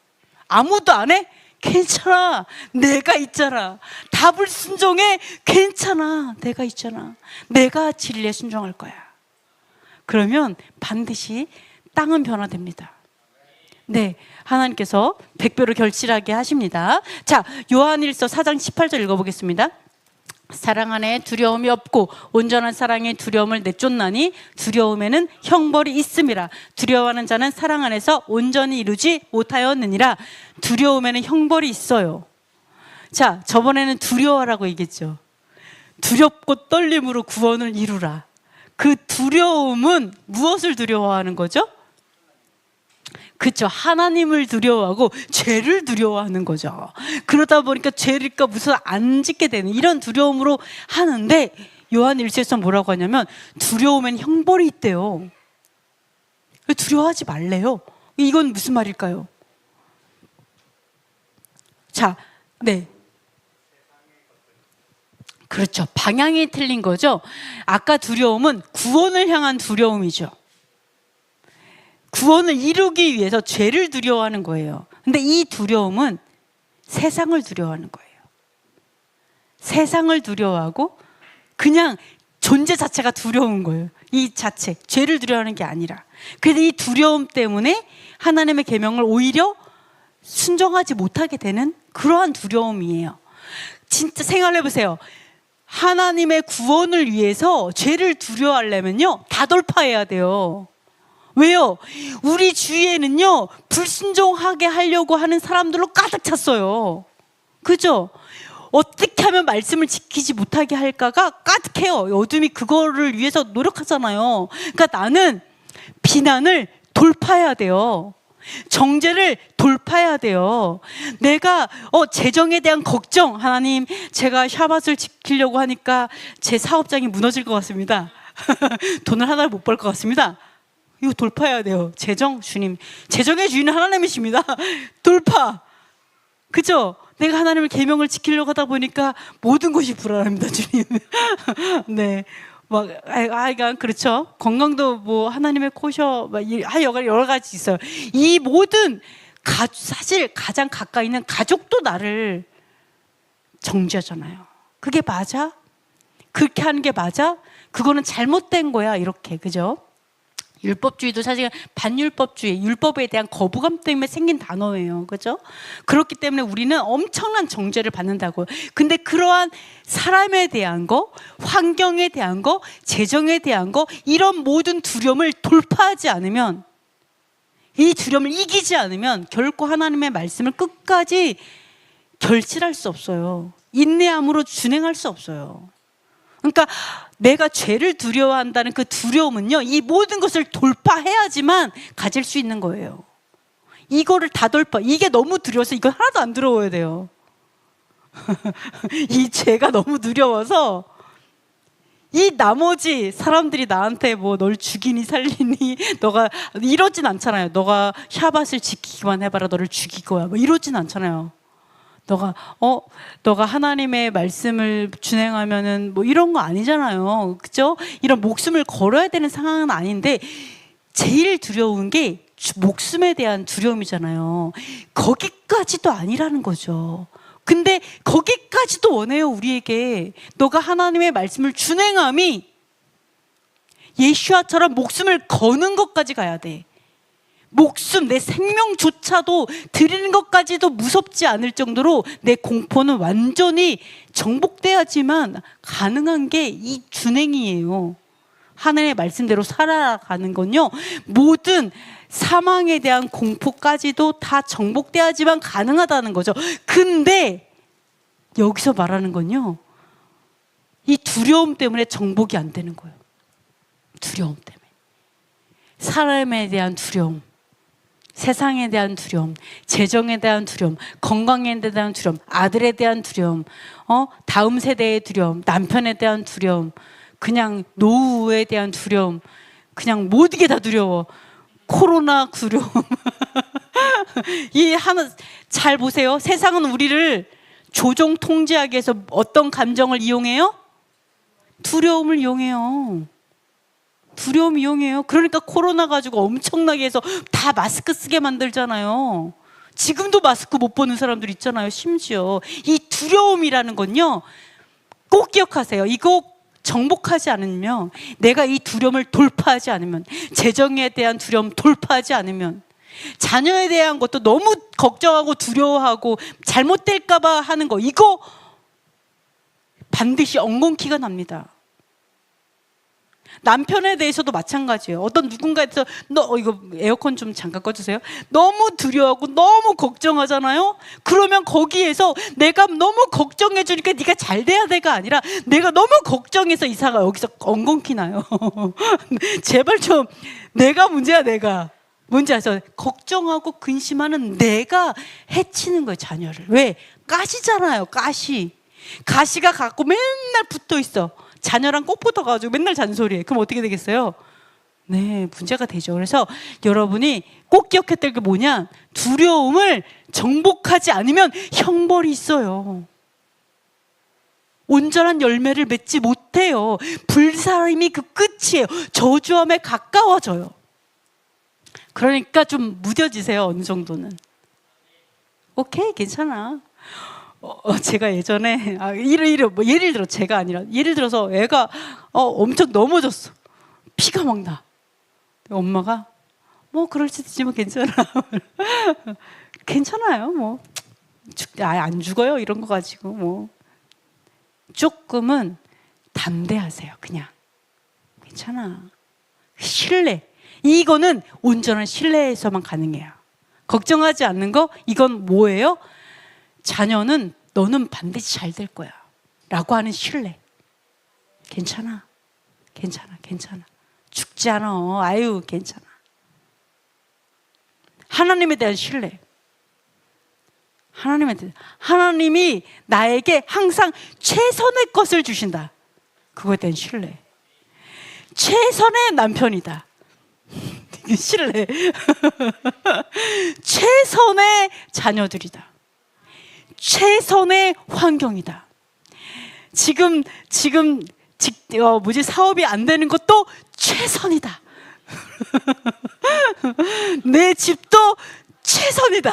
아무도 안 해? 괜찮아. 내가 있잖아. 답을 순종해? 괜찮아. 내가 있잖아. 내가 진리에 순종할 거야. 그러면 반드시 땅은 변화됩니다. 네, 하나님께서 100배로 결실하게 하십니다. 자, 요한일서 4장 18절 읽어보겠습니다. 사랑 안에 두려움이 없고 온전한 사랑의 두려움을 내쫓나니 두려움에는 형벌이 있음이라. 두려워하는 자는 사랑 안에서 온전히 이루지 못하였느니라. 두려움에는 형벌이 있어요. 자, 저번에는 두려워라고 얘기했죠. 두렵고 떨림으로 구원을 이루라. 그 두려움은 무엇을 두려워하는 거죠? 그렇죠. 하나님을 두려워하고 죄를 두려워하는 거죠. 그러다 보니까 죄일까 무슨 안 짓게 되는 이런 두려움으로 하는데, 요한 1서에서 뭐라고 하냐면 두려움엔 형벌이 있대요. 두려워하지 말래요. 이건 무슨 말일까요? 자, 네. 그렇죠. 방향이 틀린 거죠. 아까 두려움은 구원을 향한 두려움이죠. 구원을 이루기 위해서 죄를 두려워하는 거예요. 근데 이 두려움은 세상을 두려워하는 거예요. 세상을 두려워하고 그냥 존재 자체가 두려운 거예요. 이 자체, 죄를 두려워하는 게 아니라. 그래서 이 두려움 때문에 하나님의 계명을 오히려 순종하지 못하게 되는 그러한 두려움이에요. 진짜 생각해 보세요. 하나님의 구원을 위해서 죄를 두려워하려면요, 다 돌파해야 돼요. 왜요? 우리 주위에는요, 불순종하게 하려고 하는 사람들로 가득 찼어요. 그죠? 어떻게 하면 말씀을 지키지 못하게 할까가 가득해요. 어둠이 그거를 위해서 노력하잖아요. 그러니까 나는 비난을 돌파해야 돼요. 정죄를 돌파해야 돼요. 내가 재정에 대한 걱정, 하나님 제가 샤밧을 지키려고 하니까 제 사업장이 무너질 것 같습니다. 돈을 하나를 못 벌 것 같습니다. 이거 돌파해야 돼요. 재정, 주님. 재정의 주인은 하나님이십니다. 돌파. 그죠? 내가 하나님의 계명을 지키려고 하다 보니까 모든 것이 불안합니다, 주님. 네. 그렇죠. 건강도 뭐 하나님의 코셔, 여러 가지 있어요. 이 모든, 사실 가장 가까이 있는 가족도 나를 정죄하잖아요. 그게 맞아? 그렇게 하는 게 맞아? 그거는 잘못된 거야, 이렇게. 그죠? 율법주의도 사실 반율법주의, 율법에 대한 거부감 때문에 생긴 단어예요. 그죠? 그렇기 때문에 우리는 엄청난 정죄를 받는다고요. 근데 그러한 사람에 대한 거, 환경에 대한 거, 재정에 대한 거, 이런 모든 두려움을 돌파하지 않으면, 이 두려움을 이기지 않으면 결코 하나님의 말씀을 끝까지 결실할 수 없어요. 인내함으로 준행할 수 없어요. 그러니까 내가 죄를 두려워한다는 그 두려움은요, 이 모든 것을 돌파해야지만 가질 수 있는 거예요. 이거를 다 이게 너무 두려워서 이거 하나도 안 두려워야 돼요. 이 죄가 너무 두려워서 이 나머지 사람들이 나한테 뭐 널 죽이니 살리니 너가 이러진 않잖아요. 너가 샤밧을 지키기만 해봐라, 너를 죽일 거야, 뭐 이러진 않잖아요. 너가 하나님의 말씀을 준행하면은 뭐 이런 거 아니잖아요. 그죠? 이런 목숨을 걸어야 되는 상황은 아닌데, 제일 두려운 게 목숨에 대한 두려움이잖아요. 거기까지도 아니라는 거죠. 근데 거기까지도 원해요, 우리에게. 너가 하나님의 말씀을 준행함이 예수와처럼 목숨을 거는 것까지 가야 돼. 목숨, 내 생명조차도 드리는 것까지도 무섭지 않을 정도로 내 공포는 완전히 정복돼야지만 가능한 게 이 준행이에요. 하나님의 말씀대로 살아가는 건요, 모든 사망에 대한 공포까지도 다 정복돼야지만 가능하다는 거죠. 근데 여기서 말하는 건요, 이 두려움 때문에 정복이 안 되는 거예요. 두려움 때문에. 사람에 대한 두려움, 세상에 대한 두려움, 재정에 대한 두려움, 건강에 대한 두려움, 아들에 대한 두려움, 다음 세대의 두려움, 남편에 대한 두려움, 그냥 노후에 대한 두려움, 그냥 모든 게 다 두려워. 코로나 두려움. 잘 보세요. 세상은 우리를 조종 통제하기 위해서 어떤 감정을 이용해요? 두려움을 이용해요. 두려움 이용해요. 그러니까 코로나 가지고 엄청나게 해서 다 마스크 쓰게 만들잖아요. 지금도 마스크 못 보는 사람들 있잖아요. 심지어 이 두려움이라는 건요, 꼭 기억하세요. 이거 정복하지 않으면, 내가 이 두려움을 돌파하지 않으면, 재정에 대한 두려움 돌파하지 않으면, 자녀에 대한 것도 너무 걱정하고 두려워하고 잘못될까봐 하는 거, 이거 반드시 엉겅퀴가 납니다. 남편에 대해서도 마찬가지예요. 어떤 누군가에서 너 이거 에어컨 좀 잠깐 꺼주세요. 너무 두려워하고 너무 걱정하잖아요. 그러면 거기에서 내가 너무 걱정해 주니까 네가 잘 돼야 돼가 아니라 내가 너무 걱정해서 이사가 여기서 엉겅퀴 나요. 제발 좀, 내가 문제야. 내가 뭔지 아세요? 걱정하고 근심하는 내가 해치는 거예요, 자녀를. 왜? 가시잖아요. 가시가 갖고 맨날 붙어 있어. 자녀랑 꼭 붙어가지고 맨날 잔소리해. 그럼 어떻게 되겠어요? 네, 문제가 되죠. 그래서 여러분이 꼭 기억해야 될 게 뭐냐? 두려움을 정복하지 않으면 형벌이 있어요. 온전한 열매를 맺지 못해요. 불사임이 그 끝이에요. 저주함에 가까워져요. 그러니까 좀 무뎌지세요, 어느 정도는. 오케이, 괜찮아. 제가 예전에 예를 들어 제가 아니라 예를 들어서 애가 엄청 넘어졌어. 피가 막 나. 엄마가 뭐 그럴 수도 있지만 괜찮아. 괜찮아요. 뭐 안 죽어요. 이런 거 가지고 뭐 조금은 담대하세요. 그냥 괜찮아. 신뢰. 이거는 온전한 신뢰에서만 가능해요. 걱정하지 않는 거, 이건 뭐예요? 자녀는 너는 반드시 잘 될 거야 라고 하는 신뢰. 괜찮아. 죽지 않아. 아유, 괜찮아. 하나님에 대한 신뢰. 하나님이 나에게 항상 최선의 것을 주신다. 그거에 대한 신뢰. 최선의 남편이다. 신뢰. 최선의 자녀들이다. 최선의 환경이다. 지금 사업이 안 되는 것도 최선이다. 내 집도 최선이다.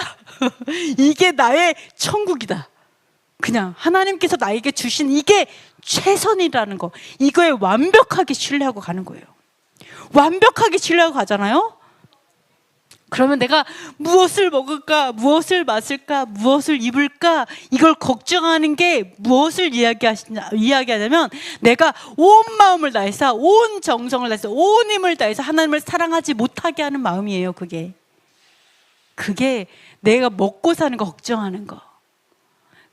이게 나의 천국이다. 그냥 하나님께서 나에게 주신 이게 최선이라는 거, 이거에 완벽하게 신뢰하고 가는 거예요. 완벽하게 신뢰하고 가잖아요. 그러면 내가 무엇을 먹을까, 무엇을 마실까, 무엇을 입을까, 이걸 걱정하는 게 무엇을 이야기하냐면 내가 온 마음을 다해서, 온 정성을 다해서, 온 힘을 다해서 하나님을 사랑하지 못하게 하는 마음이에요. 그게 내가 먹고 사는 거 걱정하는 거.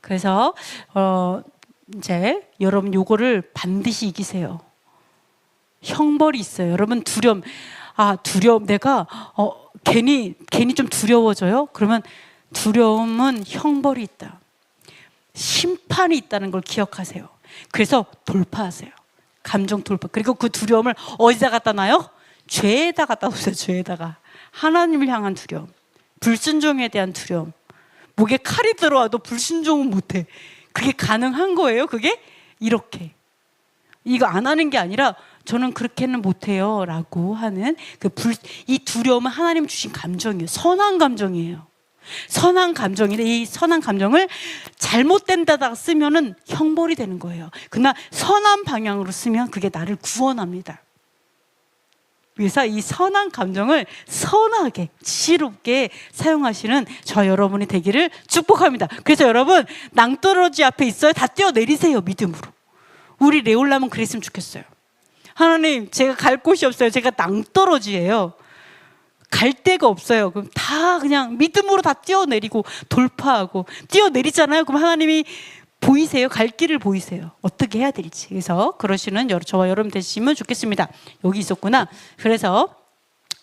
그래서 이제 여러분 요거를 반드시 이기세요. 형벌이 있어요. 여러분 두려움, 내가 괜히 좀 두려워져요? 그러면 두려움은 형벌이 있다. 심판이 있다는 걸 기억하세요. 그래서 돌파하세요. 감정 돌파. 그리고 그 두려움을 어디다 갖다 놔요? 죄에다 갖다 놓으세요. 죄에다가. 하나님을 향한 두려움, 불순종에 대한 두려움. 목에 칼이 들어와도 불순종은 못해. 그게 가능한 거예요? 그게? 이렇게. 이거 안 하는 게 아니라 저는 그렇게는 못해요 라고 하는 이 두려움은 하나님 주신 감정이에요. 선한 감정이에요. 선한 감정인데 이 선한 감정을 잘못된 데다가 쓰면은 형벌이 되는 거예요. 그러나 선한 방향으로 쓰면 그게 나를 구원합니다. 그래서 이 선한 감정을 선하게 지혜롭게 사용하시는 저 여러분이 되기를 축복합니다. 그래서 여러분, 낭떠러지 앞에 있어요. 다 뛰어내리세요. 믿음으로. 우리 레올라면 그랬으면 좋겠어요. 하나님, 제가 갈 곳이 없어요. 제가 낭떠러지예요. 갈 데가 없어요. 그럼 다 그냥 믿음으로 다 뛰어내리고 돌파하고 뛰어내리잖아요. 그럼 하나님이 보이세요? 갈 길을 보이세요. 어떻게 해야 될지. 그래서 그러시는 저와 여러분 되시면 좋겠습니다. 여기 있었구나. 그래서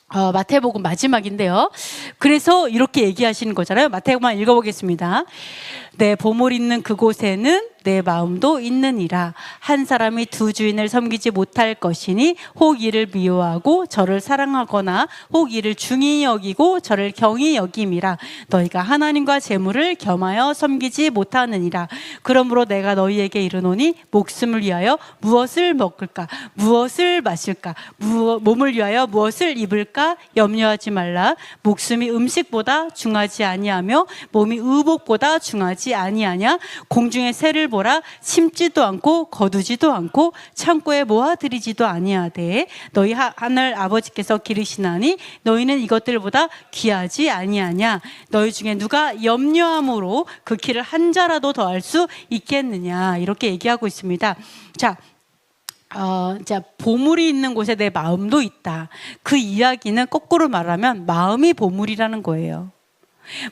마태복음 마지막인데요. 그래서 이렇게 얘기하시는 거잖아요. 마태복음만 읽어보겠습니다. 내 보물 있는 그곳에는 내 마음도 있느니라. 한 사람이 두 주인을 섬기지 못할 것이니 혹 이를 미워하고 저를 사랑하거나 혹 이를 중히 여기고 저를 경히 여김이라. 너희가 하나님과 재물을 겸하여 섬기지 못하느니라. 그러므로 내가 너희에게 이르노니 목숨을 위하여 무엇을 먹을까, 무엇을 마실까, 몸을 위하여 무엇을 입을까 염려하지 말라. 목숨이 음식보다 중하지 아니하며 몸이 의복보다 중하지 아니하냐. 공중의 새를 보라, 심지도 않고 거두지도 않고 창고에 모아들이지도 아니하되 너희 하늘 아버지께서 기르시나니 너희는 이것들보다 귀하지 아니하냐. 너희 중에 누가 염려함으로 그 키를 한 자라도 더할 수 있겠느냐. 이렇게 얘기하고 있습니다. 자, 보물이 있는 곳에 내 마음도 있다. 그 이야기는 거꾸로 말하면 마음이 보물이라는 거예요.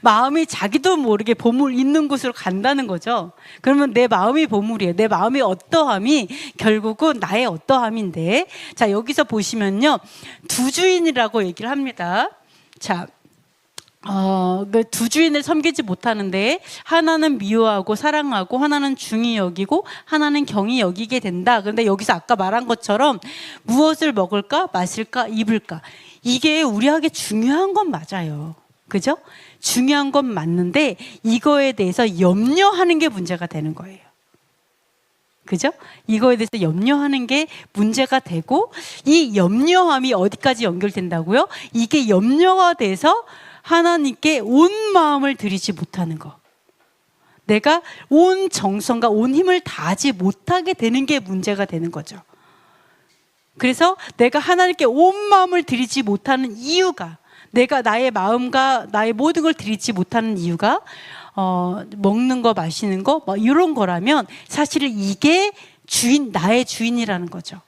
마음이 자기도 모르게 보물 있는 곳으로 간다는 거죠. 그러면 내 마음이 보물이에요. 내 마음이 어떠함이 결국은 나의 어떠함인데, 자, 여기서 보시면요, 두 주인이라고 얘기를 합니다. 자, 그 두 주인을 섬기지 못하는데 하나는 미워하고 사랑하고 하나는 중히 여기고 하나는 경히 여기게 된다. 그런데 여기서 아까 말한 것처럼 무엇을 먹을까, 마실까, 입을까, 이게 우리에게 중요한 건 맞아요. 그죠? 중요한 건 맞는데 이거에 대해서 염려하는 게 문제가 되는 거예요. 그죠? 이거에 대해서 염려하는 게 문제가 되고, 이 염려함이 어디까지 연결된다고요? 이게 염려가 돼서 하나님께 온 마음을 드리지 못하는 거, 내가 온 정성과 온 힘을 다하지 못하게 되는 게 문제가 되는 거죠. 그래서 내가 하나님께 온 마음을 드리지 못하는 이유가, 내가 나의 마음과 나의 모든 걸 드리지 못하는 이유가 먹는 거, 마시는 거, 뭐 이런 거라면 사실은 이게 나의 주인이라는 거죠.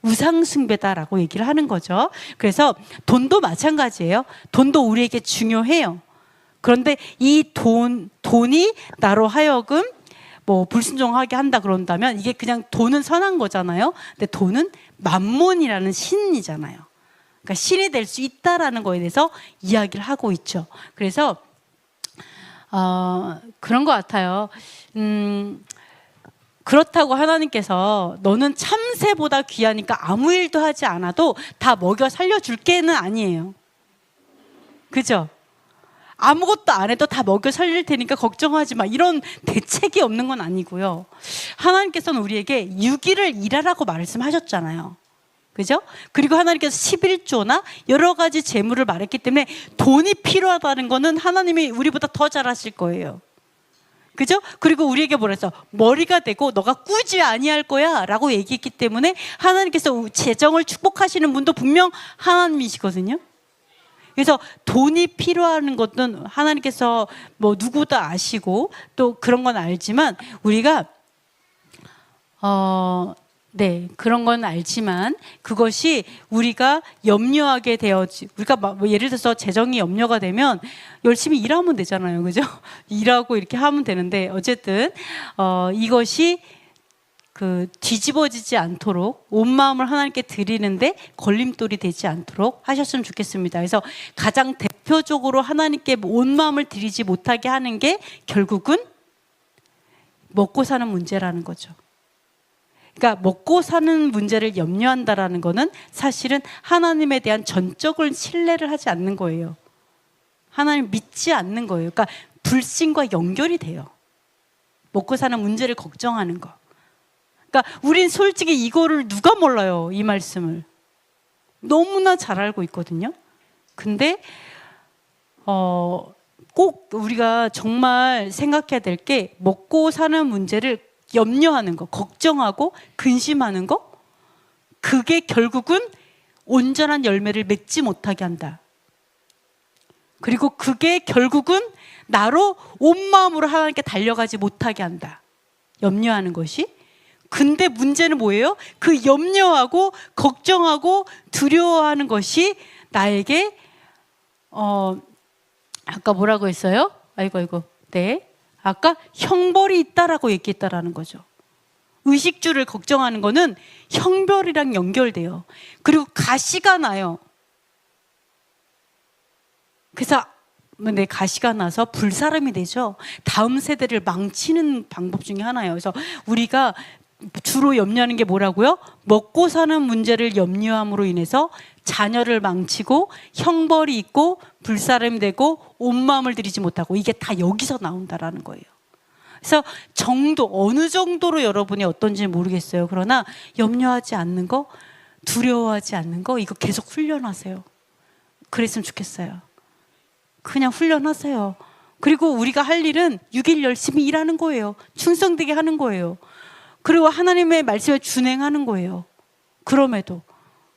우상숭배다라고 얘기를 하는 거죠. 그래서 돈도 마찬가지예요. 돈도 우리에게 중요해요. 그런데 이 돈이 나로 하여금 뭐 불순종하게 한다 그런다면 이게 그냥 돈은 선한 거잖아요. 근데 돈은 만몬이라는 신이잖아요. 그러니까 신이 될 수 있다라는 거에 대해서 이야기를 하고 있죠. 그래서 그런 것 같아요. 그렇다고 하나님께서 너는 참새보다 귀하니까 아무 일도 하지 않아도 다 먹여 살려줄게는 아니에요. 그죠? 아무것도 안 해도 다 먹여 살릴 테니까 걱정하지 마, 이런 대책이 없는 건 아니고요. 하나님께서는 우리에게 6일을 일하라고 말씀하셨잖아요. 그죠? 그리고 하나님께서 11조나 여러 가지 재물을 말했기 때문에 돈이 필요하다는 거는 하나님이 우리보다 더 잘하실 거예요. 그죠? 그리고 우리에게 뭐라 했어? 머리가 되고 너가 꾸지 아니할 거야 라고 얘기했기 때문에 하나님께서 재정을 축복하시는 분도 분명 하나님이시거든요. 그래서 돈이 필요한 것은 하나님께서 뭐 누구도 아시고 또 그런 건 알지만, 우리가 그런 건 알지만 그것이 우리가 염려하게 되어지, 우리가 뭐 예를 들어서 재정이 염려가 되면 열심히 일하면 되잖아요. 그죠? 일하고 이렇게 하면 되는데, 어쨌든 이것이 뒤집어지지 않도록 온 마음을 하나님께 드리는데 걸림돌이 되지 않도록 하셨으면 좋겠습니다. 그래서 가장 대표적으로 하나님께 온 마음을 드리지 못하게 하는 게 결국은 먹고 사는 문제라는 거죠. 그러니까 먹고 사는 문제를 염려한다라는 거는 사실은 하나님에 대한 전적을 신뢰를 하지 않는 거예요. 하나님 믿지 않는 거예요. 그러니까 불신과 연결이 돼요. 먹고 사는 문제를 걱정하는 거. 그러니까 우린 솔직히 이거를 누가 몰라요, 이 말씀을. 너무나 잘 알고 있거든요. 근데 꼭 우리가 정말 생각해야 될 게, 먹고 사는 문제를 염려하는 거, 걱정하고 근심하는 거, 그게 결국은 온전한 열매를 맺지 못하게 한다. 그리고 그게 결국은 나로 온 마음으로 하나님께 달려가지 못하게 한다. 염려하는 것이. 근데 문제는 뭐예요? 그 염려하고 걱정하고 두려워하는 것이 나에게 아까 뭐라고 했어요? 아이고 네, 아까 형벌이 있다라고 얘기했다라는 거죠. 의식주를 걱정하는 거는 형벌이랑 연결돼요. 그리고 가시가 나요. 그래서 가시가 나서 불사람이 되죠. 다음 세대를 망치는 방법 중에 하나예요. 그래서 우리가 주로 염려하는 게 뭐라고요? 먹고 사는 문제를 염려함으로 인해서 자녀를 망치고 형벌이 있고 불사람이 되고 온 마음을 들이지 못하고, 이게 다 여기서 나온다라는 거예요. 그래서 어느 정도로 여러분이 어떤지 모르겠어요. 그러나 염려하지 않는 거, 두려워하지 않는 거, 이거 계속 훈련하세요. 그랬으면 좋겠어요. 그냥 훈련하세요. 그리고 우리가 할 일은 6일 열심히 일하는 거예요. 충성되게 하는 거예요. 그리고 하나님의 말씀에 준행하는 거예요. 그럼에도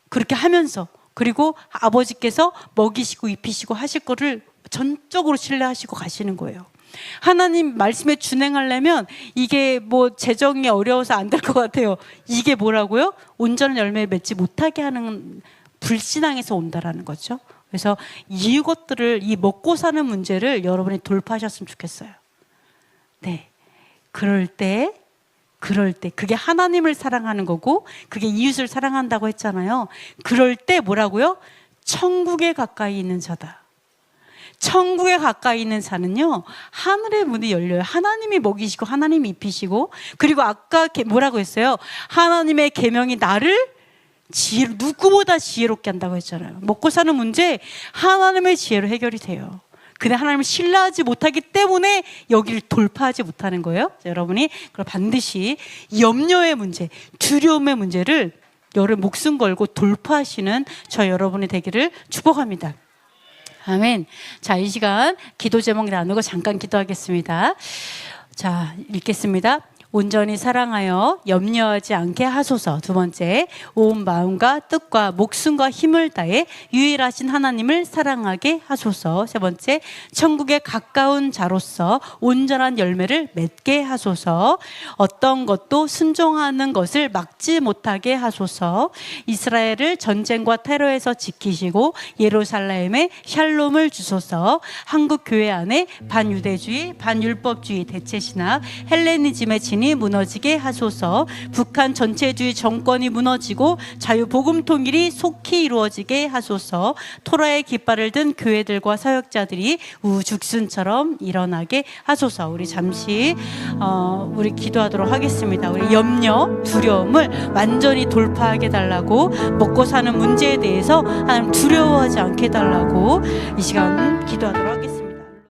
그렇게 하면서, 그리고 아버지께서 먹이시고 입히시고 하실 거를 전적으로 신뢰하시고 가시는 거예요. 하나님 말씀에 준행하려면 이게 뭐 재정이 어려워서 안 될 것 같아요. 이게 뭐라고요? 온전한 열매를 맺지 못하게 하는 불신앙에서 온다라는 거죠. 그래서 이것들을, 이 먹고 사는 문제를 여러분이 돌파하셨으면 좋겠어요. 네, 그럴 때 그게 하나님을 사랑하는 거고, 그게 이웃을 사랑한다고 했잖아요. 그럴 때 뭐라고요? 천국에 가까이 있는 자다. 천국에 가까이 있는 자는요, 하늘의 문이 열려요. 하나님이 먹이시고 하나님이 입히시고, 그리고 아까 뭐라고 했어요? 하나님의 계명이 나를 누구보다 지혜롭게 한다고 했잖아요. 먹고 사는 문제 하나님의 지혜로 해결이 돼요. 근데 하나님을 신뢰하지 못하기 때문에 여기를 돌파하지 못하는 거예요. 여러분이 그걸 반드시 염려의 문제, 두려움의 문제를 여러분 목숨 걸고 돌파하시는 저 여러분이 되기를 축복합니다. 아멘. 자, 이 시간 기도 제목 나누고 잠깐 기도하겠습니다. 자, 읽겠습니다. 온전히 사랑하여 염려하지 않게 하소서. 두 번째, 온 마음과 뜻과 목숨과 힘을 다해 유일하신 하나님을 사랑하게 하소서. 세 번째, 천국에 가까운 자로서 온전한 열매를 맺게 하소서. 어떤 것도 순종하는 것을 막지 못하게 하소서. 이스라엘을 전쟁과 테러에서 지키시고 예루살렘에 샬롬을 주소서. 한국 교회 안에 반유대주의, 반율법주의, 대체신학, 헬레니즘의 진 무너지게 하소서. 북한 전체주의 정권이 무너지고 자유복음 통일이 속히 이루어지게 하소서. 토라의 깃발을 든 교회들과 사역자들이 우죽순처럼 일어나게 하소서. 우리 잠시 우리 기도하도록 하겠습니다. 우리 염려, 두려움을 완전히 돌파하게 달라고, 먹고 사는 문제에 대해서 하나님 두려워하지 않게 달라고 이 시간 기도하도록 하겠습니다.